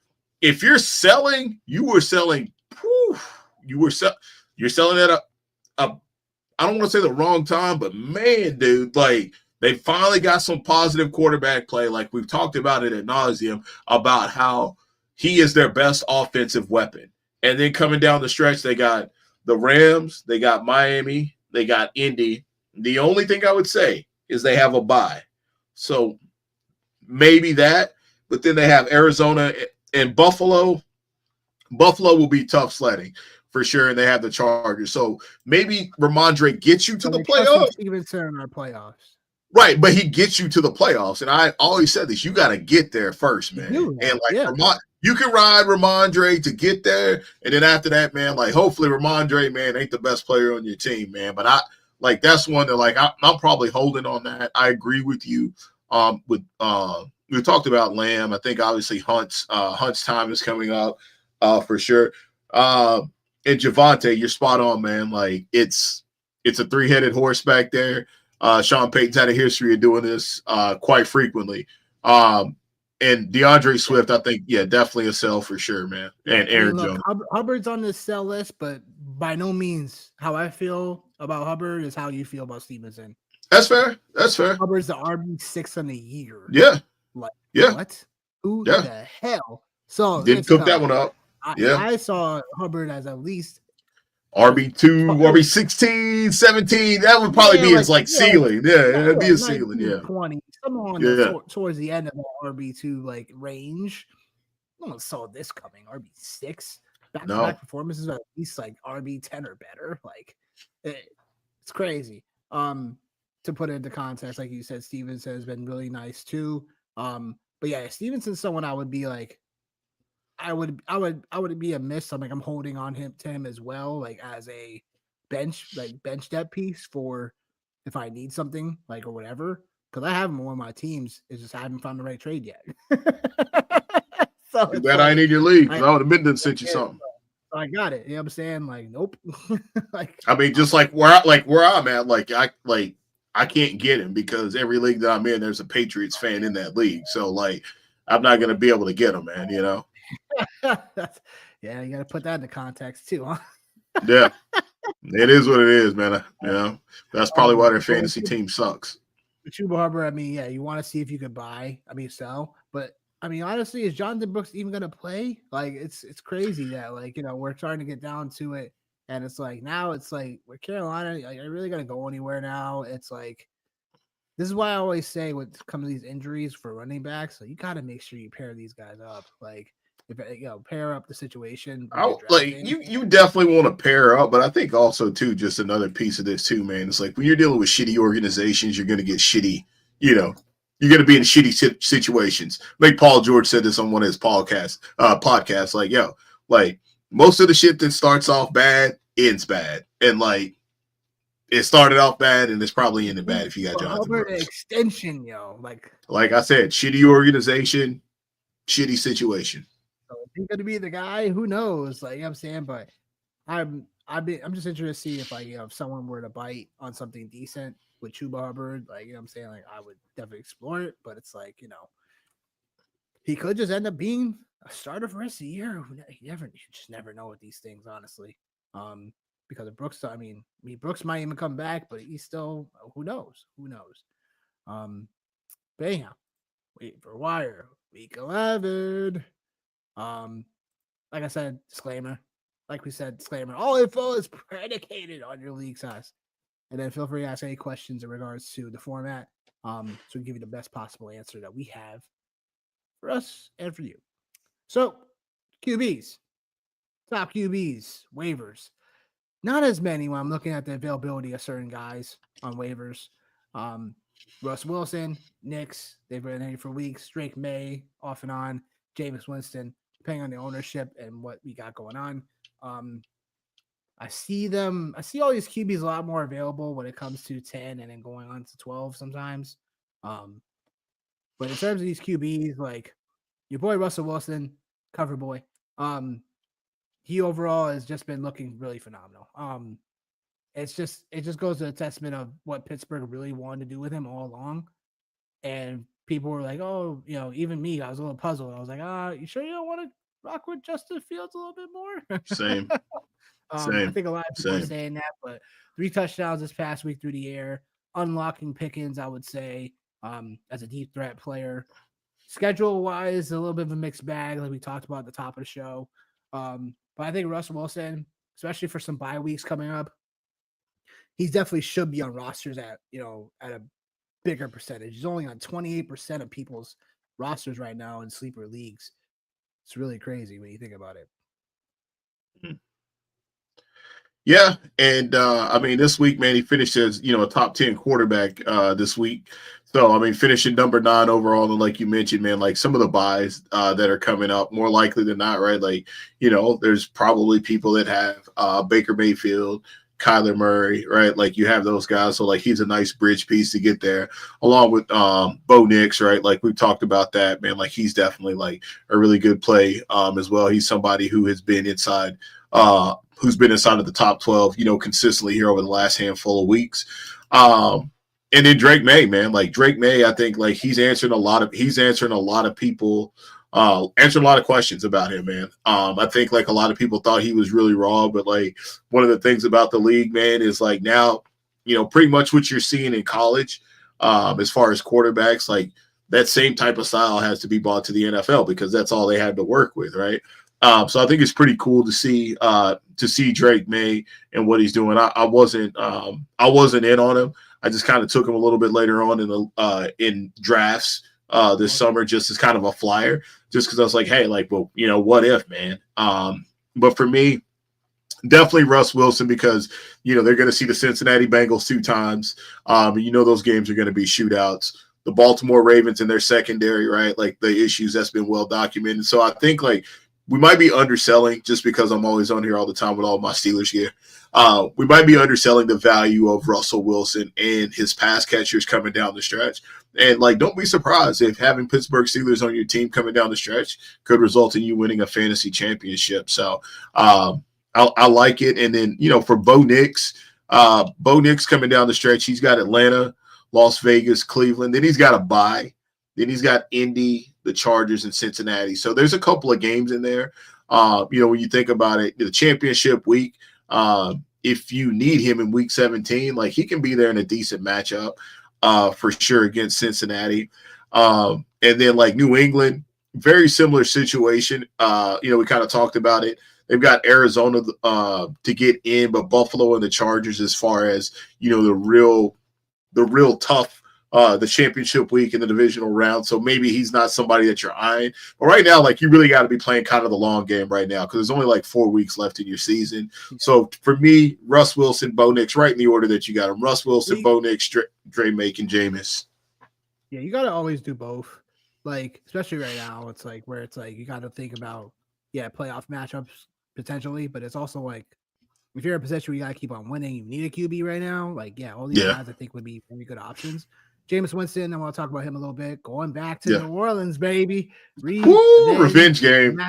S2: if you're selling, you were selling, whew, you're selling at a I don't want to say the wrong time, but man, dude, like they finally got some positive quarterback play. Like we've talked about it ad nauseum about how he is their best offensive weapon. And then coming down the stretch, they got the Rams, they got Miami, they got Indy. The only thing I would say is they have a bye. So maybe that, but then they have Arizona and Buffalo. Buffalo will be tough sledding for sure, and they have the Chargers. So maybe Ramondre gets you to
S1: So
S2: the
S1: they trusting
S2: playoffs.
S1: Stevenson in our playoffs.
S2: Right, but he gets you to the playoffs. And I always said this, you got to get there first,
S1: You
S2: man.
S1: do
S2: And
S1: that,
S2: like
S1: yeah.
S2: You can ride Ramondre to get there. And then after that, man, like hopefully Ramondre, man, ain't the best player on your team, man. But I like that's one that like I'm probably holding on that. I agree with you. With we talked about Lamb. I think obviously Hunt's time is coming up for sure. And Javante, you're spot on, man. Like it's a three-headed horse back there. Sean Payton's had a history of doing this quite frequently. And DeAndre Swift, I think, yeah, definitely a sell for sure, man. And
S1: I mean,
S2: Aaron
S1: look,
S2: Jones.
S1: Hubbard's on the sell list, but by no means how I feel about Hubbard is how you feel about Stevenson.
S2: That's fair. That's fair.
S1: Hubbard's the RB6 on the year.
S2: Yeah.
S1: Like,
S2: Yeah.
S1: what? Who
S2: Yeah.
S1: the hell? So
S2: Didn't
S1: it's
S2: cook that
S1: coming.
S2: one up. Yeah.
S1: I saw Hubbard as at least
S2: RB2, RB16, 17. That would probably be his like ceiling. Yeah, it'd be a ceiling.
S1: 19,
S2: Yeah.
S1: 20, somewhere on
S2: Yeah.
S1: towards the end of the RB2 like range. No one saw this coming. RB6 back-to-back performances are at least like RB10 or better. Like it's crazy. To put it into context, like you said, Stevenson has been really nice too. But yeah, Stevenson's someone I would be like, I would be amiss. I'm holding on to him as well, like as a bench depth piece for if I need something like or whatever. Because I have him on one of my teams. It's just I haven't found the right trade yet. So
S2: Too
S1: it's
S2: bad I ain't
S1: like
S2: in your league. I would have been done sent you something.
S1: I got it. You know what I'm saying? Like, nope. Like
S2: I mean, just like where I'm at, I can't get him because every league that I'm in, there's a Patriots fan in that league. So like I'm not gonna be able to get him, man, you know.
S1: Yeah, you gotta put that into context too, huh?
S2: Yeah. It is what it is, man. You know, that's probably why their fantasy team sucks.
S1: Chuba Hubbard, I mean, yeah, you want to see if you could sell. But I mean, honestly, is Jonathan Brooks even gonna play? Like, it's crazy that like we're starting to get down to it, and it's like now it's like with Carolina, like, are you really gonna go anywhere now? It's like this is why I always say when it comes to these injuries for running backs, so you got to make sure you pair these guys up. Like, if pair up the situation.
S2: You definitely want to pair up, but I think also too, just another piece of this too, man. It's like when you're dealing with shitty organizations, you're going to get shitty. You know, you're going to be in shitty situations. Like Paul George said this on one of his podcasts. Like, like most of the shit that starts off bad ends bad, and like it started off bad and it's probably ended bad if you got Jonathan Brooks.
S1: Extension,
S2: Like I said, shitty organization, shitty situation.
S1: So is he going to be the guy? Who knows? Like, you know what I'm saying, but I'm just interested to see if if someone were to bite on something decent with Chuba Hubbard, like you know what I'm saying, like I would definitely explore it. But it's like he could just end up being a starter for the rest of the year. You just never know with these things, honestly. Because of Brooks, I mean, Brooks might even come back, but he's still who knows? But anyhow, wait for wire week 11. Like I said, disclaimer, like we said, disclaimer, all info is predicated on your league size. And then feel free to ask any questions in regards to the format. So we can give you the best possible answer that we have for us and for you. So, QBs, top QBs, waivers. Not as many when I'm looking at the availability of certain guys on waivers. Russ Wilson, Knicks, they've been here for weeks. Drake May, off and on. Jameis Winston, depending on the ownership and what we got going on. I see all these QBs a lot more available when it comes to 10 and then going on to 12 sometimes. But in terms of these QBs, like your boy Russell Wilson, cover boy, he overall has just been looking really phenomenal. It just goes to a testament of what Pittsburgh really wanted to do with him all along. And people were like, oh, even me, I was a little puzzled. I was like, you sure you don't want to rock with Justin Fields a little bit more?
S2: Same.
S1: I think a lot of people are saying that, but 3 touchdowns this past week through the air, unlocking Pickens, I would say, as a deep threat player. Schedule wise, a little bit of a mixed bag, like we talked about at the top of the show. But I think Russell Wilson, especially for some bye weeks coming up, he definitely should be on rosters at a bigger percentage. He's only on 28% of people's rosters right now in sleeper leagues. It's really crazy when you think about it.
S2: Yeah, and I mean this week, man, he finished as a top 10 quarterback this week. So I mean, finishing number 9 overall, and like you mentioned, man, like some of the buys that are coming up, more likely than not, right? Like there's probably people that have Baker Mayfield, Kyler Murray, right? Like you have those guys, so like he's a nice bridge piece to get there, along with Bo Nix, right? Like we've talked about that, man. Like he's definitely like a really good play as well. He's somebody who has been inside. Who's been inside of the top 12, consistently here over the last handful of weeks. And then Drake May, man, like Drake May, I think like he's answering a lot of people, answering a lot of questions about him, man. I think like a lot of people thought he was really raw, but like one of the things about the league, man, is like now, pretty much what you're seeing in college, as far as quarterbacks, like that same type of style has to be brought to the NFL because that's all they had to work with, right? So I think it's pretty cool to see Drake May and what he's doing. I wasn't in on him. I just kind of took him a little bit later on in drafts this summer, just as kind of a flyer, just because I was like, hey, like, well, what if, man? But for me, definitely Russ Wilson because they're going to see the Cincinnati Bengals 2 times. Those games are going to be shootouts. The Baltimore Ravens in their secondary, right? Like the issues that's been well documented. So I think like we might be underselling just because I'm always on here all the time with all my Steelers gear. We might be underselling the value of Russell Wilson and his pass catchers coming down the stretch. And like, don't be surprised if having Pittsburgh Steelers on your team coming down the stretch could result in you winning a fantasy championship. So I like it. And then, for Bo Nix coming down the stretch, he's got Atlanta, Las Vegas, Cleveland. Then he's got a bye. Then he's got Indy, the Chargers, and Cincinnati. So there's a couple of games in there. When you think about it, the championship week, if you need him in week 17, like he can be there in a decent matchup for sure against Cincinnati. And then like New England, very similar situation. We kind of talked about it. They've got Arizona to get in, but Buffalo and the Chargers as far as, the real tough the championship week in the divisional round. So maybe he's not somebody that you're eyeing. But right now, like you really got to be playing kind of the long game right now because there's only like 4 weeks left in your season. So for me, Russ Wilson, Bo Nix, right in the order that you got him. Russ Wilson, Bo Nix, Dre Make, and Jameis.
S1: Yeah, you got to always do both. Like, especially right now, it's like where it's like you got to think about, playoff matchups potentially, but it's also like if you're in a position where you got to keep on winning, you need a QB right now. Like, all these guys I think would be very good options. Jameis Winston, I want to talk about him a little bit. Going back to New Orleans, baby.
S2: Revenge game.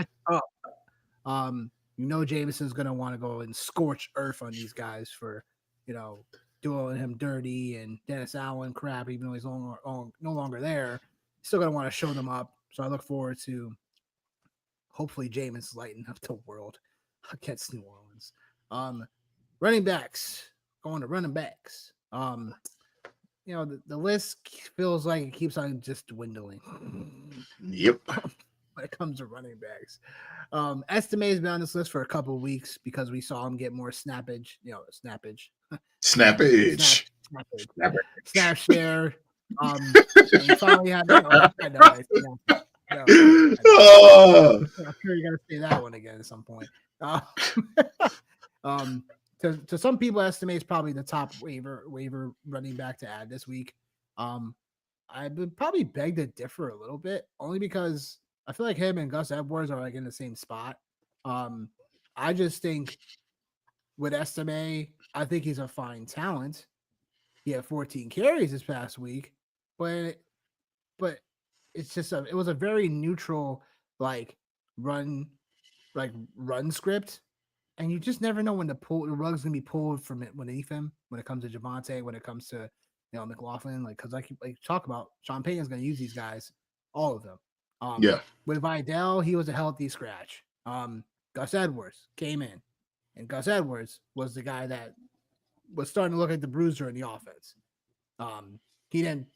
S1: Jameson's going to want to go and scorch earth on these guys for, doing him dirty and Dennis Allen crap, even though he's no longer there. Still going to want to show them up. So I look forward to hopefully Jameis lighting up the world against New Orleans. Running backs, going to running backs. The list feels like it keeps on just dwindling.
S2: Yep.
S1: when it comes to running backs. Estime's been on this list for a couple of weeks because we saw him get more snappage,
S2: snappage,
S1: snap share. And he finally had. I know. I'm sure you got to say that one again at some point. To some people, Estimate's probably the top waiver running back to add this week. I would probably beg to differ a little bit, only because I feel like him and Gus Edwards are like in the same spot. I just think with Estimate, I think he's a fine talent. He had 14 carries this past week, but it's just it was a very neutral run script, and you just never know when the rug's gonna be pulled from it beneath him when it comes to Javonte, when it comes to McLaughlin, because I keep talk about Sean Payton's gonna use these guys, all of them. With Vidal, he was a healthy scratch. Gus Edwards came in, and Gus Edwards was the guy that was starting to look like the bruiser in the offense. He didn't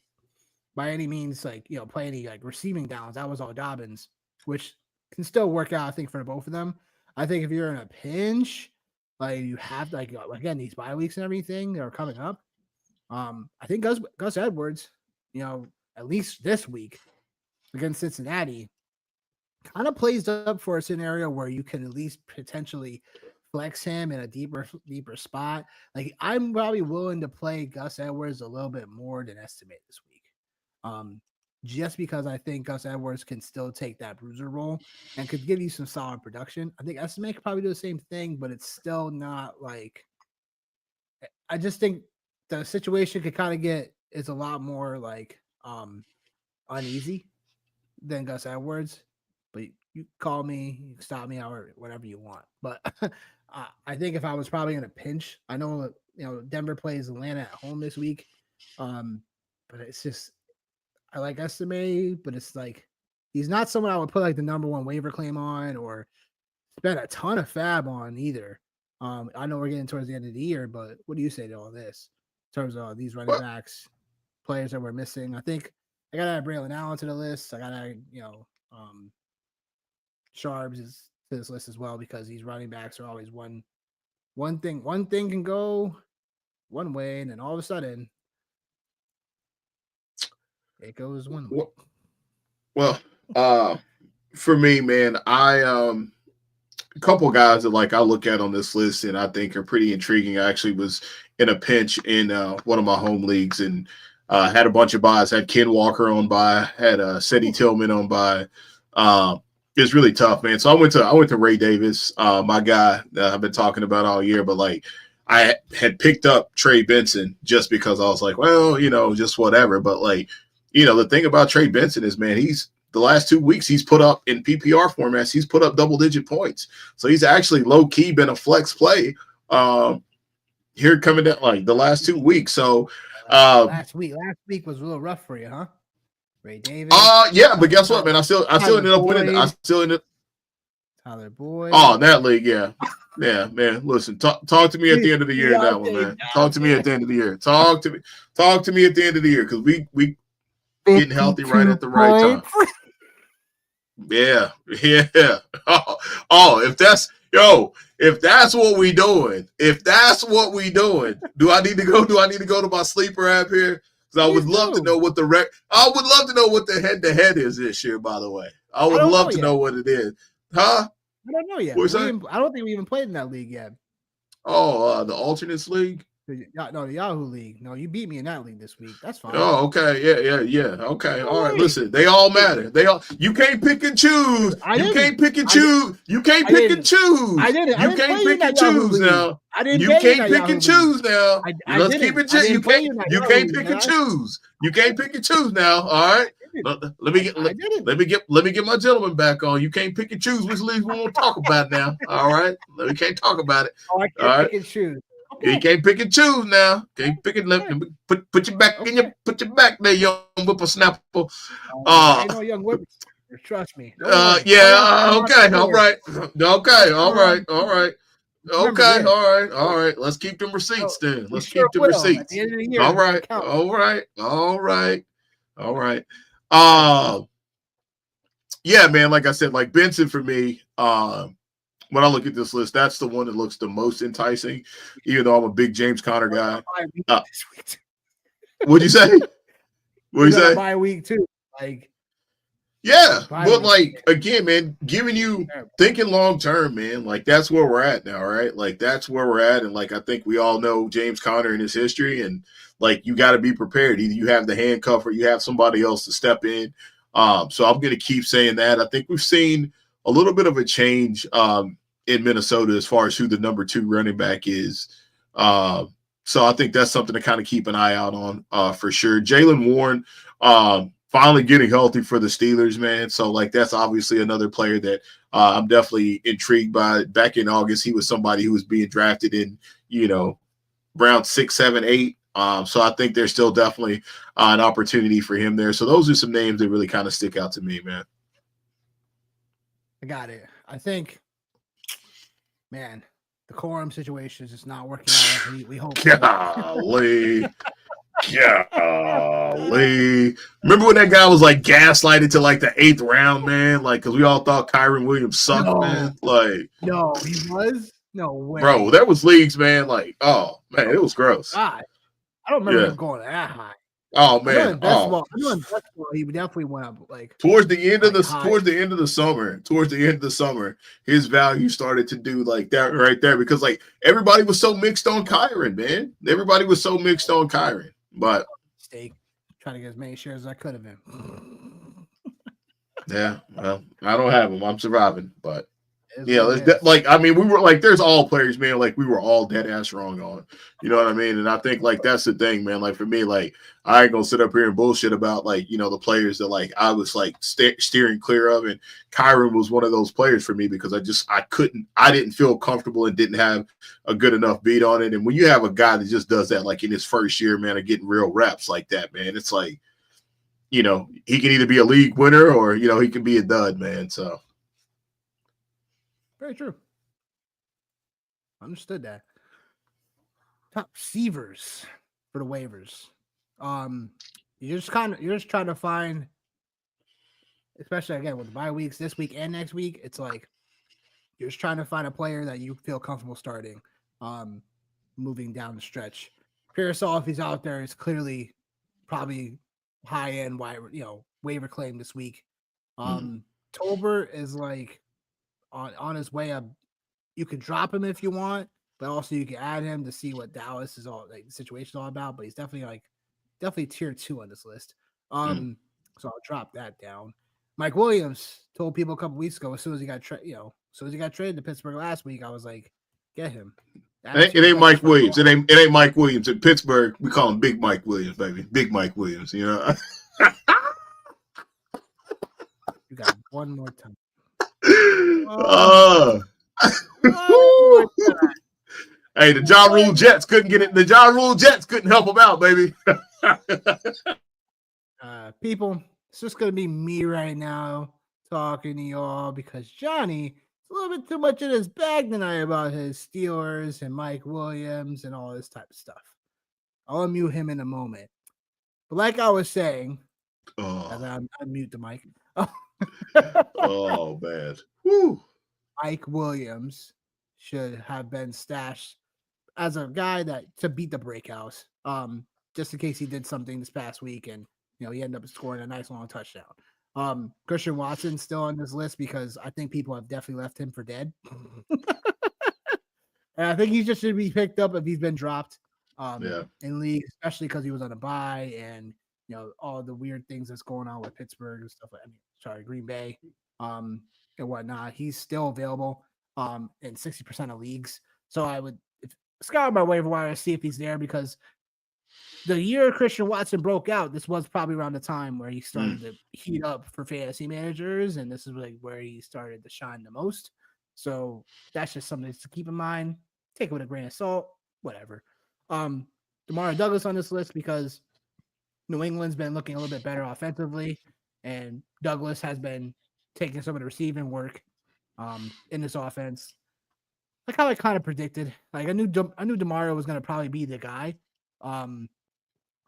S1: by any means play any receiving downs. That was all Dobbins, which can still work out, I think, for both of them. I think if you're in a pinch, you have again these bye weeks and everything that are coming up. I think Gus Edwards, at least this week against Cincinnati, kind of plays up for a scenario where you can at least potentially flex him in a deeper spot. I'm probably willing to play Gus Edwards a little bit more than Estimate this week. Just because I think Gus Edwards can still take that bruiser role and could give you some solid production. I think Estimate could probably do the same thing, but it's still not I just think the situation could kind of it's a lot more uneasy than Gus Edwards. But you call me, you stop me, or whatever you want. But I think if I was probably in a pinch, I know Denver plays Atlanta at home this week. But it's just I like Estimate, but it's he's not someone I would put the number one waiver claim on or spend a ton of fab on either. I know we're getting towards the end of the year, but what do you say to all this in terms of these running backs, players that we're missing? I think I gotta add Braylon Allen to the list. I gotta Sharps is to this list as well because these running backs are always one thing can go one way, and then all of a sudden it goes one way.
S2: Well, for me, man, a couple guys that I look at on this list and I think are pretty intriguing. I actually was in a pinch in one of my home leagues and had a bunch of buys. Had Ken Walker on buy, had Seti Tillman on buy. It's really tough, man. So I went to Ray Davis, my guy that I've been talking about all year, but I had picked up Trey Benson just because I was well, just whatever. But the thing about Trey Benson is, man, he's the last 2 weeks he's put up in PPR formats, he's put up double-digit points. So he's actually low-key been a flex play here coming down the last 2 weeks. So
S1: last week was a little rough for you, huh? Ray Davis.
S2: Yeah, but guess what, man? I still ended up putting
S1: Tyler Boyd.
S2: Oh, that league, yeah. Yeah, man. Listen, talk to me at the end of the year in that one, man. Talk to me at the end of the year. Talk to me at the end of the year because we getting healthy right at the right time. Yeah. Oh, if that's what we doing, do I need to go to my sleeper app here? Because I would love to know what the head-to-head is this year, by the way. I would love to know what it is. Huh?
S1: I don't know yet. I don't think we even played in that league yet.
S2: Oh, the Alternates League?
S1: No, the Yahoo League. No, you beat me in that league this week. That's fine.
S2: Oh, okay. Yeah. Okay. All right. Listen, they all matter. You can't pick and choose. You can't pick and choose. You can't pick and choose.
S1: I didn't.
S2: You can't pick and choose now. You can't pick and choose now. Let's keep it. You can't pick and choose. You can't pick and choose now. All right. Let me get my gentleman back on. You can't pick and choose which league we want to talk about now. All right. We can't talk about it.
S1: Oh, I can't pick and choose.
S2: Okay. You can't pick and choose now. Can't pick and put your back in put your back there, young whippersnapper.
S1: I know young whippersnapper. Trust me.
S2: Yeah. Okay. All right. Okay. All right. Let's keep them receipts then. Let's keep them receipts.
S1: At the end of the year,
S2: All right. Yeah, man. Like I said, like Benson for me. When I look at this list, that's the one that looks the most enticing. Even though I'm a big James Conner guy. What'd you say? What'd
S1: He's
S2: you
S1: on a
S2: say?
S1: bye week too. Like,
S2: Yeah,
S1: bye
S2: but
S1: week.
S2: like again, man, giving you thinking long term, man. Like that's where we're at now, right? Like that's where we're at, and like I think we all know James Conner and his history, and like you got to be prepared. Either you have the handcuff or you have somebody else to step in. So I'm going to keep saying that. I think we've seen a little bit of a change in Minnesota as far as who the number 2 running back is. So I think that's something to kind of keep an eye out on for sure. Jaylen Warren. Finally getting healthy for the Steelers, man. So, like, that's obviously another player that I'm definitely intrigued by. Back in August, he was somebody who was being drafted in, round 6, 7, 8. So I think there's still definitely an opportunity for him there. So those are some names that really kind of stick out to me, man.
S1: I got it. I think, man, the Corum situation is just not working out like we hope.
S2: Golly. Golly. Remember when that guy was like gaslighted to like the 8th round, man? Like, because we all thought Kyron Williams sucked, man. Like,
S1: no, he was no way,
S2: bro. There was leagues, man. Like, oh man, it was gross.
S1: God, I don't remember him going that high.
S2: Oh man,
S1: I know in basketball, he definitely went up like
S2: towards the end of the summer, his value started to do like that right there because like everybody was so mixed on Kyron, man. Everybody was so mixed on Kyron, but
S1: trying to get as many shares as I could of him.
S2: Yeah, well, I don't have him. I'm surviving, but
S1: yeah,
S2: like I mean, we were like, there's all players, man. Like we were all dead ass wrong on, you know what I mean? And I think like that's the thing, man. Like for me, like I ain't gonna sit up here and bullshit about like the players that like I was like steering clear of, and Kyron was one of those players for me because I didn't feel comfortable and didn't have a good enough beat on it. And when you have a guy that just does that, like in his first year, man, of getting real reps like that, man, it's like, he can either be a league winner or he can be a dud, man. So.
S1: Very true. Understood that. Top receivers for the waivers. You're just trying to find, especially again with the bye weeks this week and next week. It's like you're just trying to find a player that you feel comfortable starting. Moving down the stretch. Pearsall, if he's out there, is clearly probably high end waiver claim this week. Tolbert is like on his way up. You could drop him if you want, but also you can add him to see what Dallas is all like the situation all about. But he's definitely tier 2 on this list. So I'll drop that down. Mike Williams told people a couple weeks ago, as soon as he got traded to Pittsburgh last week, I was like, get him.
S2: It ain't Mike Williams. It ain't Mike Williams. In Pittsburgh, we call him Big Mike Williams, baby. Big Mike Williams,
S1: You got one more time.
S2: Hey, the Ja Rule Jets couldn't get it. The Ja Rule Jets couldn't help him out, baby.
S1: People, it's just gonna be me right now talking to y'all because Johnny is a little bit too much in his bag tonight about his Steelers and Mike Williams and all this type of stuff. I'll unmute him in a moment. But like I was saying, as I unmute the mic.
S2: Oh man. Woo.
S1: Mike Williams should have been stashed as a guy that to beat the breakouts. Just in case he did something this past week and he ended up scoring a nice long touchdown. Christian Watson's still on this list because I think people have definitely left him for dead. And I think he just should be picked up if he's been dropped in league, especially because he was on a bye and all the weird things that's going on with Pittsburgh and stuff. Green Bay, and whatnot. He's still available in 60% of leagues. So I would scour my waiver wire to see if he's there because the year Christian Watson broke out, this was probably around the time where he started to heat up for fantasy managers, and this is like where he started to shine the most. So that's just something to keep in mind. Take it with a grain of salt, whatever. Demario Douglas on this list because New England's been looking a little bit better offensively, and Douglas has been taking some of the receiving work in this offense. Like how I kind of predicted. Like I knew Demario was going to probably be the guy.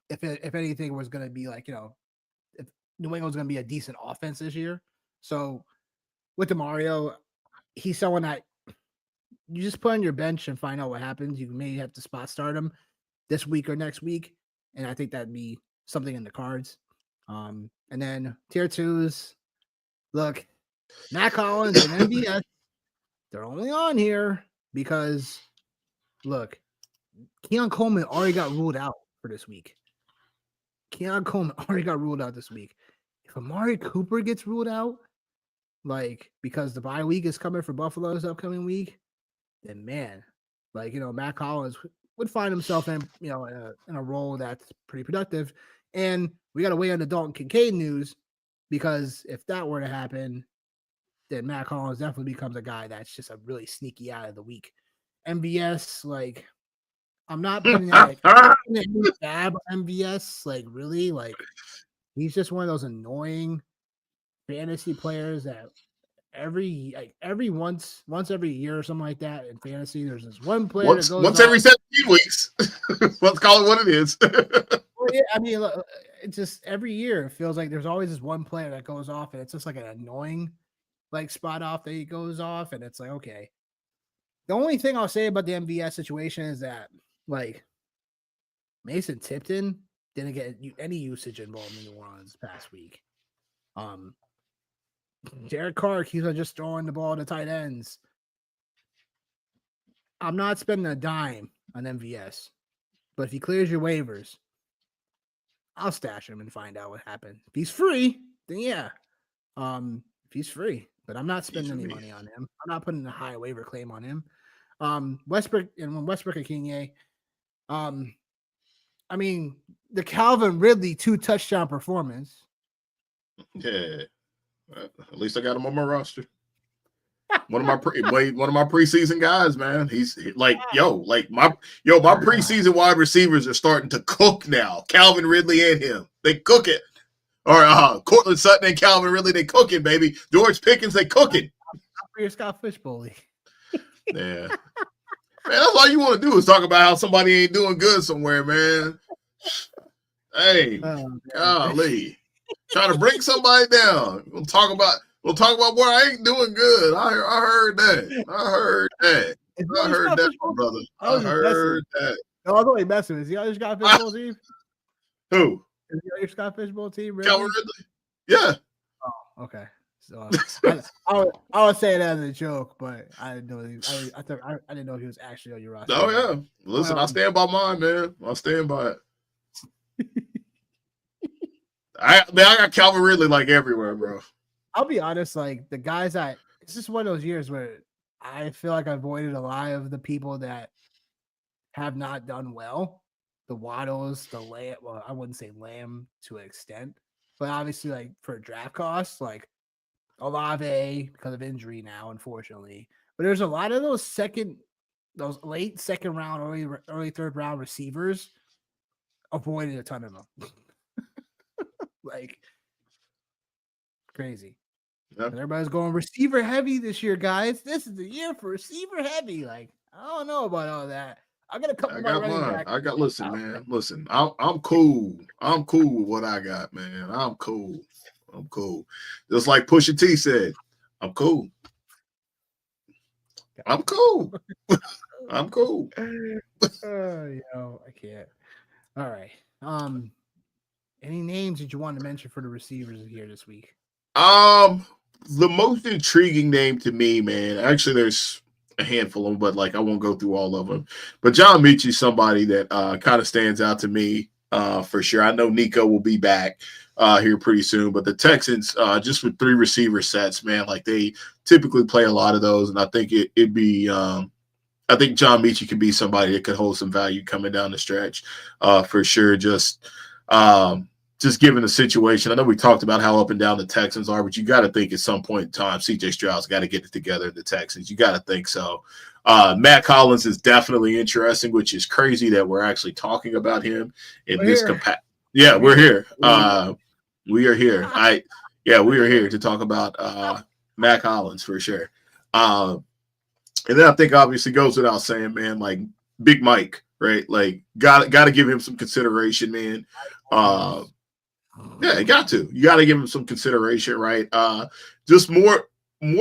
S1: If anything was going to be like, if New England was going to be a decent offense this year. So with DeMario, he's someone that you just put on your bench and find out what happens. You may have to spot start him this week or next week, and I think that'd be something in the cards. And then tier twos, look, Matt Collins and MVS, they're only on here because look, Keon Coleman already got ruled out for this week. Keon Coleman already got ruled out this week. If Amari Cooper gets ruled out, like because the bye week is coming for Buffalo this upcoming week, then man, like Matt Collins would find himself in in a role that's pretty productive. And we got to wait on the Dalton Kincaid news because if that were to happen, then Matt Collins definitely becomes a guy that's just a really sneaky out of the week. MVS, like I'm not putting that like bad MVS, like really, like he's just one of those annoying fantasy players that every once every year or something like that in fantasy, there's this one player
S2: once
S1: that goes
S2: once every 17 weeks. Let's call it what it is.
S1: Well, yeah, I mean, look, it's just every year it feels like there's always this one player that goes off, and it's just like an annoying like spot off that he goes off, and it's like okay. The only thing I'll say about the MVS situation is that like Mason Tipton didn't get any usage involved in New Orleans past week. Derek Carr keeps on just throwing the ball to tight ends. I'm not spending a dime on MVS, but if he clears your waivers, I'll stash him and find out what happened. If he's free, then yeah. If he's free, but I'm not spending any money on him. I'm not putting a high waiver claim on him. Westbrook and Kincaid. I mean, the Calvin Ridley 2 touchdown performance.
S2: Yeah. At least I got him on my roster. One of my preseason guys, man. He's like, my preseason wide receivers are starting to cook now. Calvin Ridley and him, they cook it. Or Cortland Sutton and Calvin Ridley, they cooking, baby. George Pickens, they cooking.
S1: For your Scott Fishbowl.
S2: Yeah, man, that's all you want to do is talk about how somebody ain't doing good somewhere, man. Hey, golly. Trying to bring somebody down. We'll talk about where I ain't doing good. I heard that. I heard that, my brother. I heard that.
S1: No, I was only messing. Is he on your Scott Fishbowl team?
S2: Who?
S1: Is he on your Scott Fishbowl team?
S2: Calvin Ridley? Yeah.
S1: Oh, okay. So I was saying that as a joke, but I didn't know. I didn't know he was actually on your roster.
S2: Oh yeah. Listen, I stand by mine, man. I stand by it. I got Calvin Ridley like everywhere, bro.
S1: I'll be honest, like the guys it's just one of those years where I feel like I avoided a lot of the people that have not done well. The Waddles, the Lamb, well, I wouldn't say Lamb to an extent, but obviously like for draft costs, like Olave because of injury now, unfortunately. But there's a lot of those late second round, early third round receivers. Avoided a ton of them. Like crazy. Yep. Everybody's going receiver heavy this year, guys. This is the year for receiver heavy. Like, I don't know about all that. I got a couple of my running backs.
S2: Listen, man. Listen, I'm cool. I'm cool with what I got, man. I'm cool. Just like Pusha T said, I'm cool. I'm cool. I'm cool.
S1: I can't. All right. Any names that you want to mention for the receivers here this week?
S2: The most intriguing name to me, man. Actually, there's a handful of them, but like I won't go through all of them. But John Metchie's somebody that kind of stands out to me for sure. I know Nico will be back here pretty soon, but the Texans just with 3 receiver sets, man, like they typically play a lot of those, and I think it'd be. I think John Metchie could be somebody that could hold some value coming down the stretch for sure. Just given the situation, I know we talked about how up and down the Texans are, but you got to think at some point in time, CJ Stroud's got to get it together in the Texans. You got to think so. Matt Collins is definitely interesting, which is crazy that we're actually talking about him in this capacity. Yeah, we're here. We are here. We are here to talk about Matt Collins for sure. And then I think obviously goes without saying, man, like Big Mike, right? Like got to give him some consideration, man. Yeah, you got to. You got to give him some consideration, right? Just more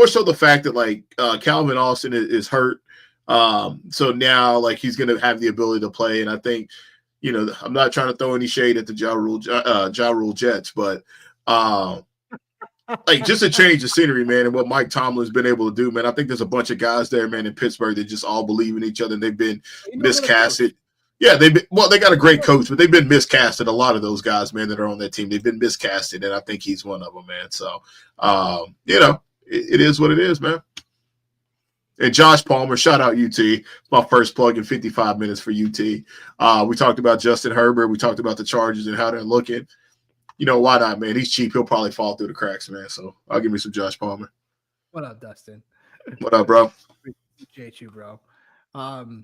S2: so the fact that like Calvin Austin is hurt. So now like he's going to have the ability to play, and I think I'm not trying to throw any shade at the Ja Rule Jets, but like just a change of scenery, man, and what Mike Tomlin's been able to do, man. I think there's a bunch of guys there, man, in Pittsburgh that just all believe in each other, and they've been miscasted. Yeah, they got a great coach, but they've been miscasted. A lot of those guys, man, that are on that team, they've been miscasted, and I think he's one of them, man. So, it is what it is, man. And Josh Palmer, shout out UT. It's my first plug in 55 minutes for UT. We talked about Justin Herbert. We talked about the Chargers and how they're looking. Why not, man? He's cheap. He'll probably fall through the cracks, man. So I'll give me some Josh Palmer.
S1: What up, Dustin?
S2: What up, bro?
S1: Appreciate you, bro. And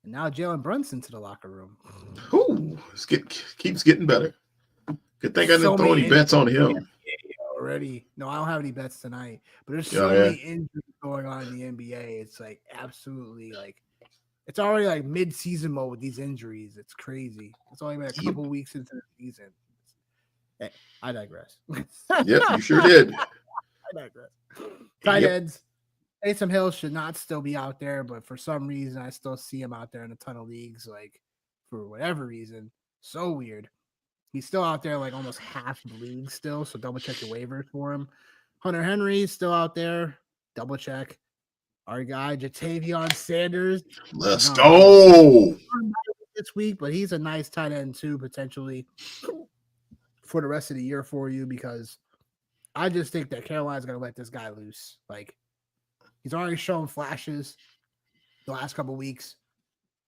S1: now Jalen Brunson to the locker room.
S2: Ooh, keeps getting better. Good thing I didn't throw any bets on him
S1: already. No, I don't have any bets tonight. But there's so many injuries going on in the NBA. It's like absolutely like it's already like mid-season mode with these injuries. It's crazy. It's only been a couple weeks into the season. Hey, I digress.
S2: Yep, you sure did.
S1: I digress. Tight ends. Taysom Hill should not still be out there, but for some reason, I still see him out there in a ton of leagues. Like for whatever reason, so weird. He's still out there, like almost half the league still. So double check your waivers for him. Hunter Henry's still out there. Double check. Our guy Jatavion Sanders.
S2: Let's go
S1: this week, but he's a nice tight end too, potentially for the rest of the year for you, because I just think that Carolina's gonna let this guy loose. Like he's already shown flashes the last couple of weeks.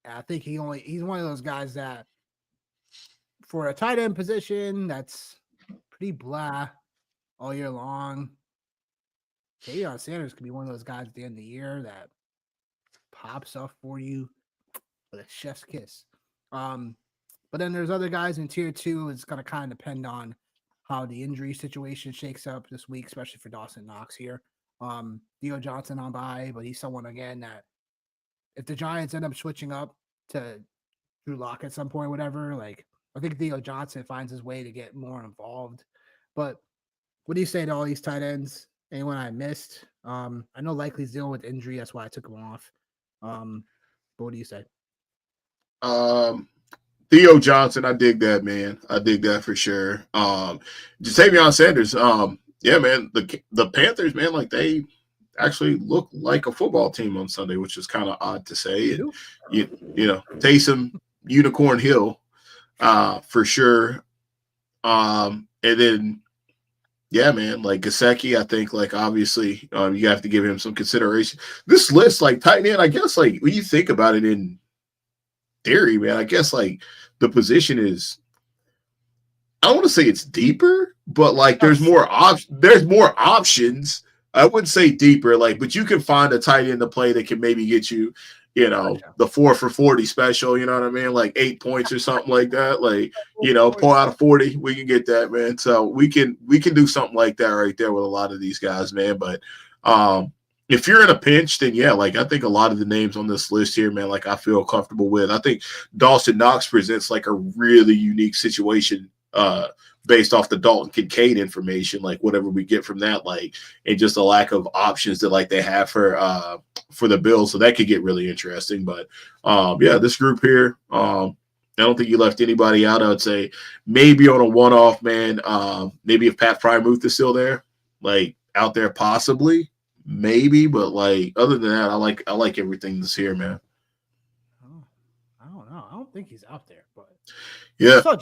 S1: And I think he's one of those guys that for a tight end position that's pretty blah all year long. Jatavion Sanders could be one of those guys at the end of the year that pops up for you with a chef's kiss. But then there's other guys in tier 2. It's going to kind of depend on how the injury situation shakes up this week, especially for Dawson Knox here. Theo Johnson on bye, but he's someone again that if the Giants end up switching up to Drew Lock at some point, whatever, like I think Theo Johnson finds his way to get more involved. But what do you say to all these tight ends? Anyone I missed? I know Likely's dealing with injury. That's why I took him off. But what do you say?
S2: Theo Johnson, I dig that, man. I dig that for sure. Jatavion Sanders, yeah, man. The Panthers, man, like they actually look like a football team on Sunday, which is kind of odd to say. And Taysom Unicorn Hill, for sure. And then yeah, man, like Gesicki, I think, like, obviously, you have to give him some consideration. This list, like, tight end, I guess, like, when you think about it in theory, man, I guess, like, the position is, I don't want to say it's deeper, but, like, there's more options. I wouldn't say deeper, like, but you can find a tight end to play that can maybe get you, the 4 for 40 special, you know what I mean? Like 8 points or something like that. Like, pull out a 40, we can get that, man. So we can do something like that right there with a lot of these guys, man. But if you're in a pinch, then yeah, like I think a lot of the names on this list here, man, like I feel comfortable with. I think Dawson Knox presents like a really unique situation based off the Dalton Kincaid information, like whatever we get from that, like, and just a lack of options that like they have for the Bills. So that could get really interesting. But yeah, this group here, I don't think you left anybody out. I would say maybe on a one-off, man. Maybe if Pat Frymuth is still there, like out there, possibly, maybe. But like other than that, I like everything that's here, man.
S1: Oh, I don't know. I don't think he's out there, but
S2: yeah.
S1: I saw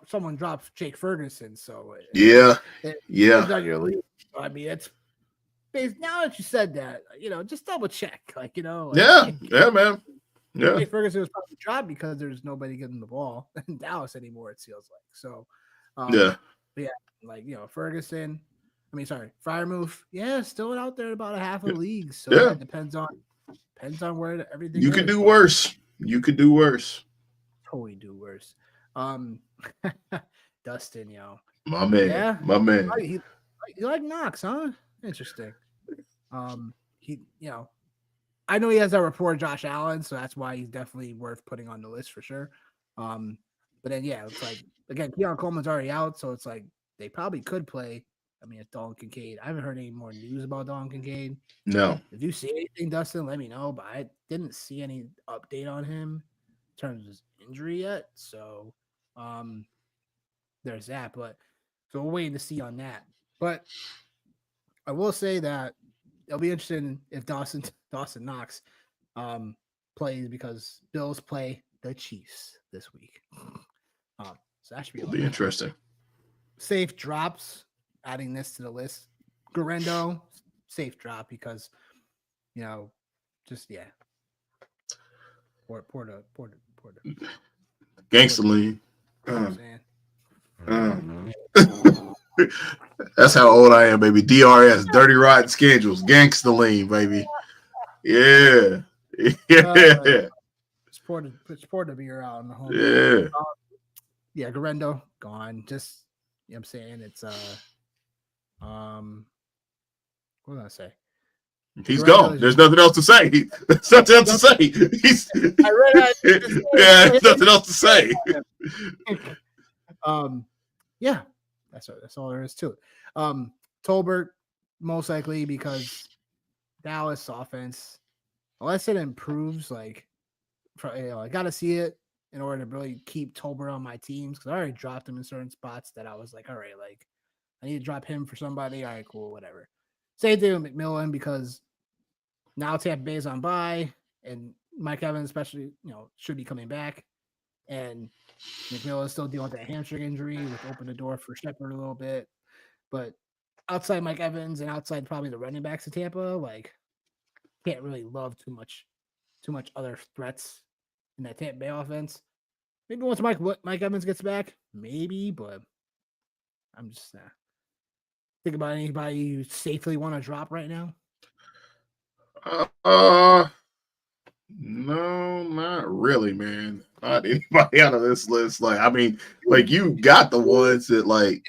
S1: someone dropped Jake Ferguson, so
S2: yeah.
S1: on your league. I mean, it's now that you said that, just double check, like
S2: yeah, man. Yeah,
S1: Jake Ferguson was probably dropped because there's nobody getting the ball in Dallas anymore. It feels like so.
S2: Yeah,
S1: but yeah, like Ferguson. I mean, sorry, Fryermuth. Yeah, still out there about a half of the league. So yeah, it depends on where everything.
S2: You could do worse. You could do worse.
S1: Totally do worse. Dustin,
S2: my man,
S1: yeah,
S2: my man.
S1: You like Knox, huh? Interesting. He, I know he has that rapport, Josh Allen, so that's why he's definitely worth putting on the list for sure. But then yeah, it's like again, Keon Coleman's already out, so it's like they probably could play. I mean, it's Dalton Kincaid. I haven't heard any more news about Dalton Kincaid.
S2: No.
S1: If you see anything, Dustin, let me know. But I didn't see any update on him in terms of his injury yet. So there's that. But so we're waiting to see on that. But I will say that it'll be interesting if Dawson Knox plays because Bills play the Chiefs this week. So that should be a
S2: Will
S1: lot
S2: be
S1: of fun.
S2: interesting.
S1: Safe drops, adding this to the list. Garendo, safe drop because just yeah. Porta.
S2: Gangsta lean.
S1: You know what I'm saying?
S2: That's how old I am, baby. DRS, Dirty Rotten Schedules, Gangsta lean, baby. Yeah. Yeah.
S1: Just pour the beer out in the home.
S2: Yeah.
S1: Yeah, Garendo gone. Just you know what I'm saying? It's what was I say?
S2: He's gone. There's nothing else to say. There's nothing else to say. He's
S1: I read that.
S2: yeah, there's nothing else to say.
S1: Yeah, that's all there is to it. Tolbert, most likely because Dallas offense, unless it improves, like I gotta see it in order to really keep Tolbert on my teams because I already dropped him in certain spots that I was like, all right, like I need to drop him for somebody. All right, cool, whatever. Same thing with McMillan because now Tampa Bay's on bye and Mike Evans, especially, should be coming back. And McMillan is still dealing with that hamstring injury, which opened the door for Shepard a little bit. But outside Mike Evans and outside probably the running backs of Tampa, like can't really love too much other threats in that Tampa Bay offense. Maybe once Mike Evans gets back, maybe, but I'm just think about anybody you safely want to drop right now.
S2: No, not really, man. Not anybody out of this list. Like, I mean, like you got the ones that like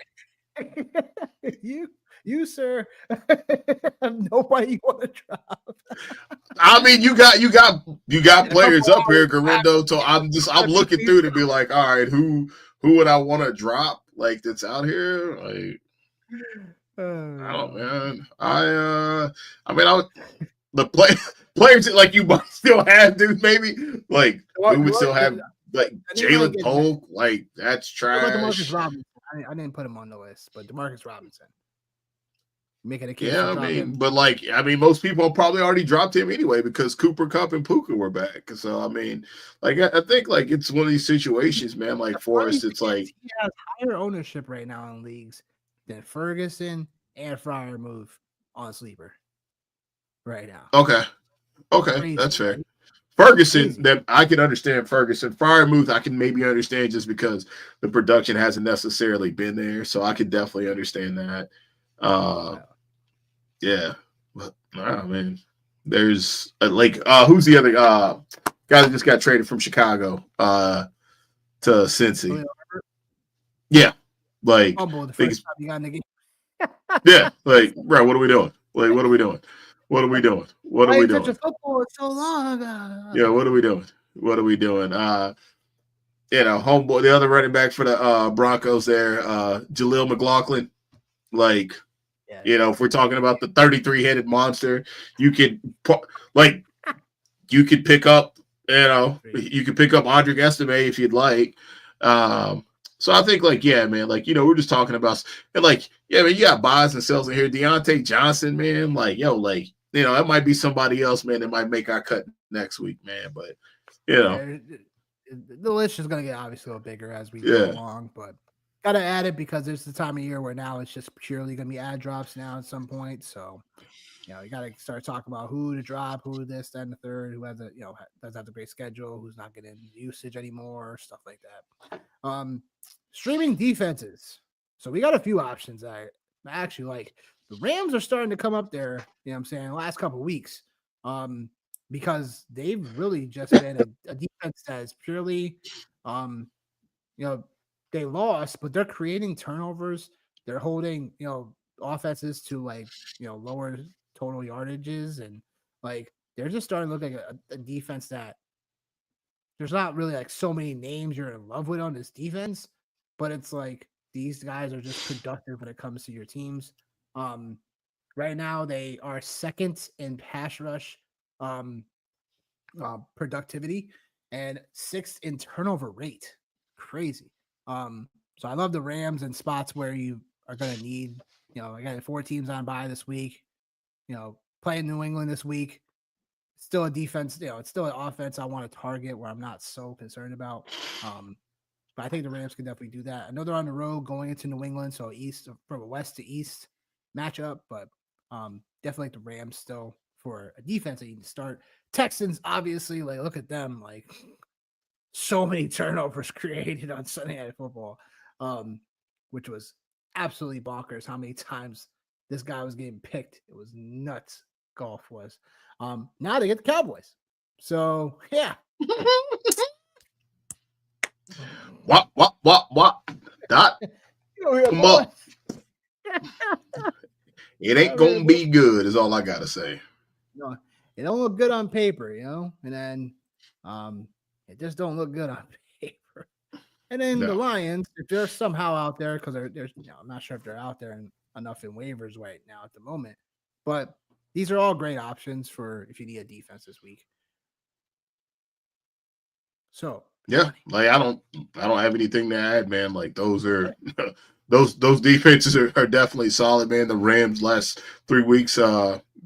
S1: you sir have nobody you want to drop.
S2: I mean, you got players up here, Garendo. So I'm looking through to be like, all right, who would I want to drop like that's out here? Like, I don't, man. I mean, the players that like you might still have, dude. Maybe like who would still have like Jalen Polk? Like that's trash.
S1: DeMarcus Robinson. I didn't put him on the list, but DeMarcus Robinson. Making a case.
S2: Yeah, I mean, but like, I mean, most people probably already dropped him anyway because Cooper Kupp and Puka were back. So I mean, like, I think like it's one of these situations, man. Like Forrest, it's like
S1: he has higher ownership right now in leagues than Ferguson and Freiermuth on sleeper right now.
S2: Okay, crazy, that's fair. Right? Ferguson, crazy. That I can understand. Ferguson, Freiermuth, I can maybe understand just because the production hasn't necessarily been there. So I could definitely understand that. Yeah, but I mean, there's like who's the other guy that just got traded from Chicago to Cincy? Yeah, like
S1: the first time you got in the game.
S2: Yeah, like bro, what are we doing? Like, what are we doing? What are we doing? What are we doing?
S1: Football so long.
S2: Yeah, what are we doing? What are we doing? Homeboy, the other running back for the Broncos there, Jaleel McLaughlin, like. Yeah. If we're talking about the 33-headed monster, you could pick up, you could pick up Audric Estime if you'd like. So I think like, yeah, man, like, we're just talking about and like, yeah, man, you got buys and sells in here. Deontay Johnson, man, like, that might be somebody else, man, that might make our cut next week, man. But
S1: the list is gonna get obviously a little bigger as we go along, but gotta add it because it's the time of year where now it's just purely gonna be ad drops now at some point. So, you gotta start talking about who to drop, who this, that, and the third, who has a doesn't have the great schedule, who's not getting usage anymore, stuff like that. Streaming defenses. So we got a few options I actually like. The Rams are starting to come up there, you know what I'm saying, last couple of weeks. Because they've really just been a defense that is purely they lost, but they're creating turnovers. They're holding, offenses to like, lower total yardages. And like, they're just starting to look like a defense that there's not really like so many names you're in love with on this defense, but it's like these guys are just productive when it comes to your teams. Right now they are second in pass rush productivity and sixth in turnover rate. Crazy. So I love the Rams in spots where you are going to need, I got 4 teams on bye this week, playing New England this week. Still a defense, it's still an offense I want to target where I'm not so concerned about. But I think the Rams can definitely do that. I know they're on the road going into New England, so east from west to east matchup, but definitely like the Rams still for a defense that you can start. Texans, obviously, like look at them, like so many turnovers created on Sunday Night Football, which was absolutely bonkers. How many times this guy was getting picked? It was nuts. Golf was. Now they get the Cowboys. So yeah.
S2: What? Dot. Come up. It ain't gonna be good, is all I gotta say.
S1: No, it don't look good on paper, and then it just don't look good on paper. And then the Lions, if they're somehow out there, because they're I'm not sure if they're out there enough in waivers right now at the moment, but these are all great options for if you need a defense this week. So
S2: yeah, like I don't have anything to add, man. Like those are those defenses are definitely solid, man. The Rams last 3 weeks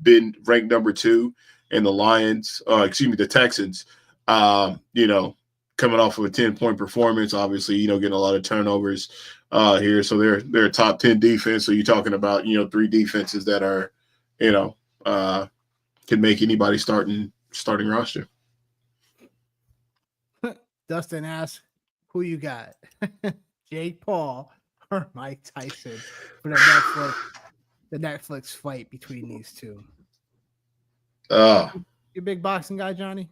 S2: been ranked number 2, and the Lions, the Texans, coming off of a 10-point performance, obviously, getting a lot of turnovers here. So they're a top 10 defense. So you're talking about, 3 defenses that are, can make anybody starting roster.
S1: Dustin asks, who you got? Jake Paul or Mike Tyson for the Netflix fight between these two? You a big boxing guy, Johnny?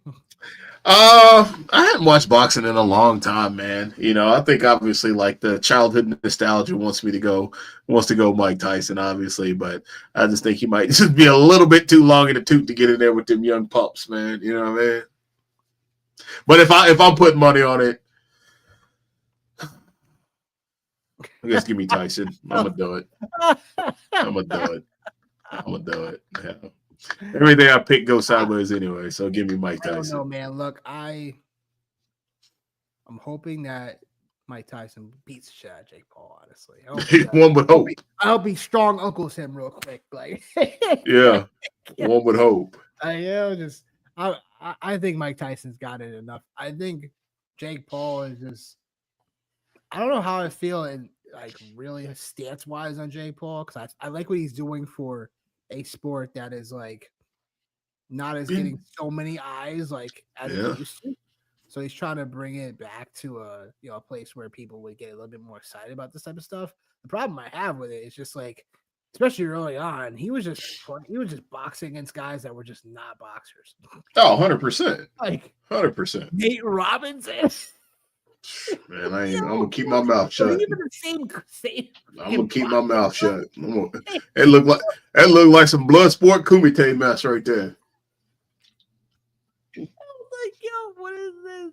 S2: I hadn't watched boxing in a long time, man. I think obviously like the childhood nostalgia wants to go Mike Tyson, obviously, but I just think he might just be a little bit too long in the tooth to get in there with them young pups, man. You know what I mean? But if I'm putting money on it, I guess give me Tyson. I'm gonna do it. Yeah. Everything I pick goes sideways anyway, so give me Mike Tyson.
S1: I don't know, man. Look, I'm hoping that Mike Tyson beats the shit out of Jake Paul, honestly.
S2: One would hope.
S1: I hope he strong uncles him real quick. Like
S2: yeah. One would hope.
S1: I think Mike Tyson's got it enough. I think Jake Paul is just I don't know how I feel in like really stance wise on Jake Paul because I like what he's doing for a sport that is like not as getting so many eyes like as it used to. So he's trying to bring it back to a place where people would get a little bit more excited about this type of stuff. The problem I have with it is just like, especially early on, he was just boxing against guys that were just not boxers.
S2: Oh, 100%.
S1: Like
S2: 100%.
S1: Nate Robinson.
S2: Man, I'm gonna keep my mouth shut.
S1: Even the same
S2: I'm gonna keep my mouth shut. It looked like some blood sport kumite match right there.
S1: I was like, yo, what is this?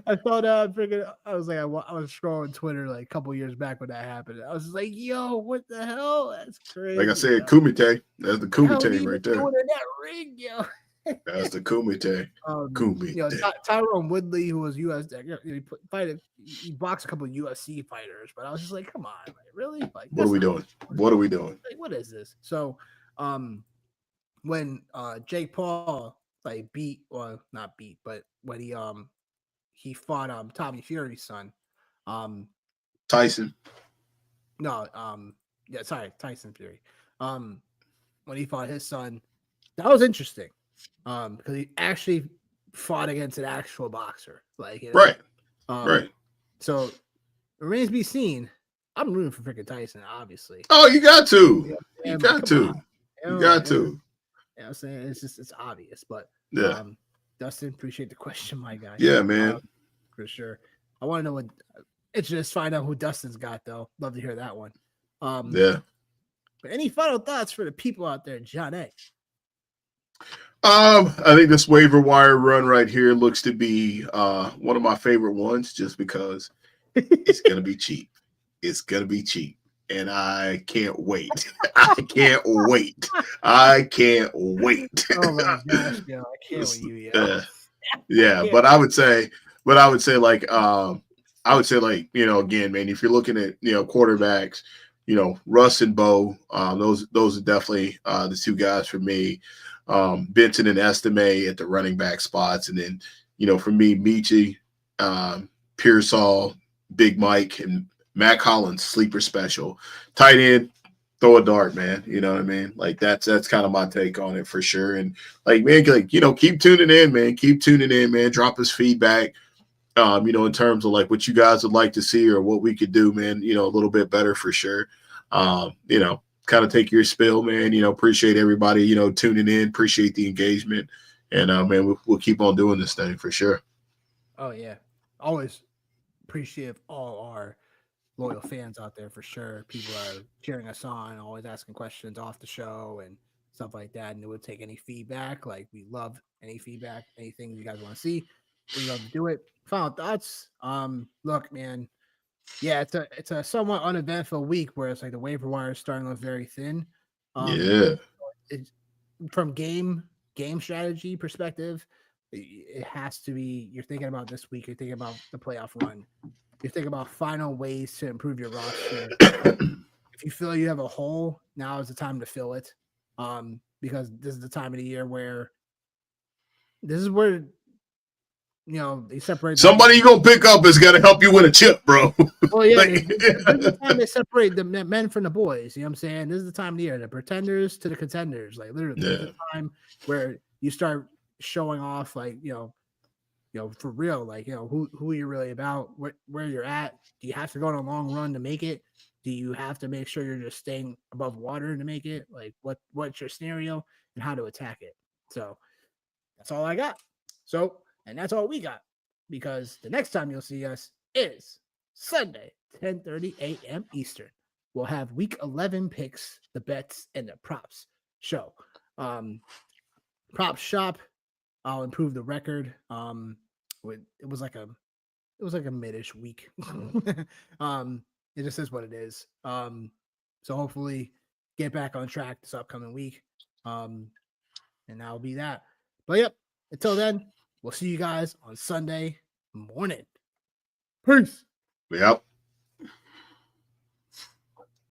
S1: I thought I was like, I was scrolling Twitter like a couple years back when that happened. I was just like, yo, what the hell? That's crazy.
S2: Like I said, kumite. That's the kumite right there.
S1: Doing in that ring, yo.
S2: That's the kumite. Kumite.
S1: Tyrone Woodley, who was he boxed a couple of UFC fighters, but I was just like, come on, like, really? Like,
S2: what are we doing? What are we doing?
S1: Like, what is this? So, when Jake Paul like not beat, but when he fought Tommy Fury's son,
S2: Tyson.
S1: No, Tyson Fury. When he fought his son, that was interesting. Because he actually fought against an actual boxer, like
S2: right.
S1: So it remains to be seen. I'm rooting for freaking Tyson, obviously.
S2: Oh, you got to. You got to. You got to.
S1: Yeah, I'm saying it's obvious, but
S2: yeah.
S1: Dustin, appreciate the question, my guy.
S2: Yeah, man,
S1: for sure. I want to know what. It's just find out who Dustin's got, though. Love to hear that one.
S2: Yeah.
S1: But any final thoughts for the people out there, John A?
S2: I think this waiver wire run right here looks to be one of my favorite ones, just because it's gonna be cheap. It's gonna be cheap, and I can't wait. I can't wait. I can't wait.
S1: Oh my gosh, yo, I can't with you, yo. I
S2: Yeah,
S1: can't.
S2: but I would say like again, man, if you're looking at quarterbacks, Russ and Bo, those are definitely the two guys for me. Benton and Estime at the running back spots, and then for me, Michi, Pearsall, Big Mike, and Matt Collins, sleeper special. Tight end, throw a dart, man. You know what I mean? Like that's kind of my take on it for sure. And like, man, like, keep tuning in, man. Keep tuning in, man. Drop us feedback. In terms of like what you guys would like to see or what we could do, man, a little bit better for sure. Kind of take your spill, man. Appreciate everybody, tuning in, appreciate the engagement. And man, we'll keep on doing this thing for sure.
S1: Oh yeah, always appreciate all our loyal fans out there for sure. People are cheering us on, always asking questions off the show and stuff like that. And we'll take any feedback. Like we love any feedback, anything you guys want to see. We love to do it. Final thoughts. Look, man. Yeah, it's a somewhat uneventful week where it's like the waiver wire is starting to look very thin.
S2: Yeah.
S1: It's from game strategy perspective, it has to be you're thinking about this week, you're thinking about the playoff run, you're thinking about final ways to improve your roster. If you feel you have a hole, now is the time to fill it. Because this is the time of the year where this is where they separate
S2: Somebody you gonna pick up is gonna help you win a chip, bro.
S1: Well, yeah,
S2: Like,
S1: this is the time they separate the men from the boys. You know what I'm saying? This is the time of the year, the pretenders to the contenders. Like literally, this is the time where you start showing off, like for real, like who you're really about, where you're at. Do you have to go on a long run to make it? Do you have to make sure you're just staying above water to make it? Like what's your scenario and how to attack it? So that's all I got. So and that's all we got because the next time you'll see us is Sunday, 10:30 a.m. Eastern. We'll have week 11 picks, the bets, and the props show. Prop shop. I'll improve the record. It was like a midish week. It just is what it is. So hopefully get back on track this upcoming week. And that'll be that. But yep, until then, we'll see you guys on Sunday morning. Peace.
S2: Yep.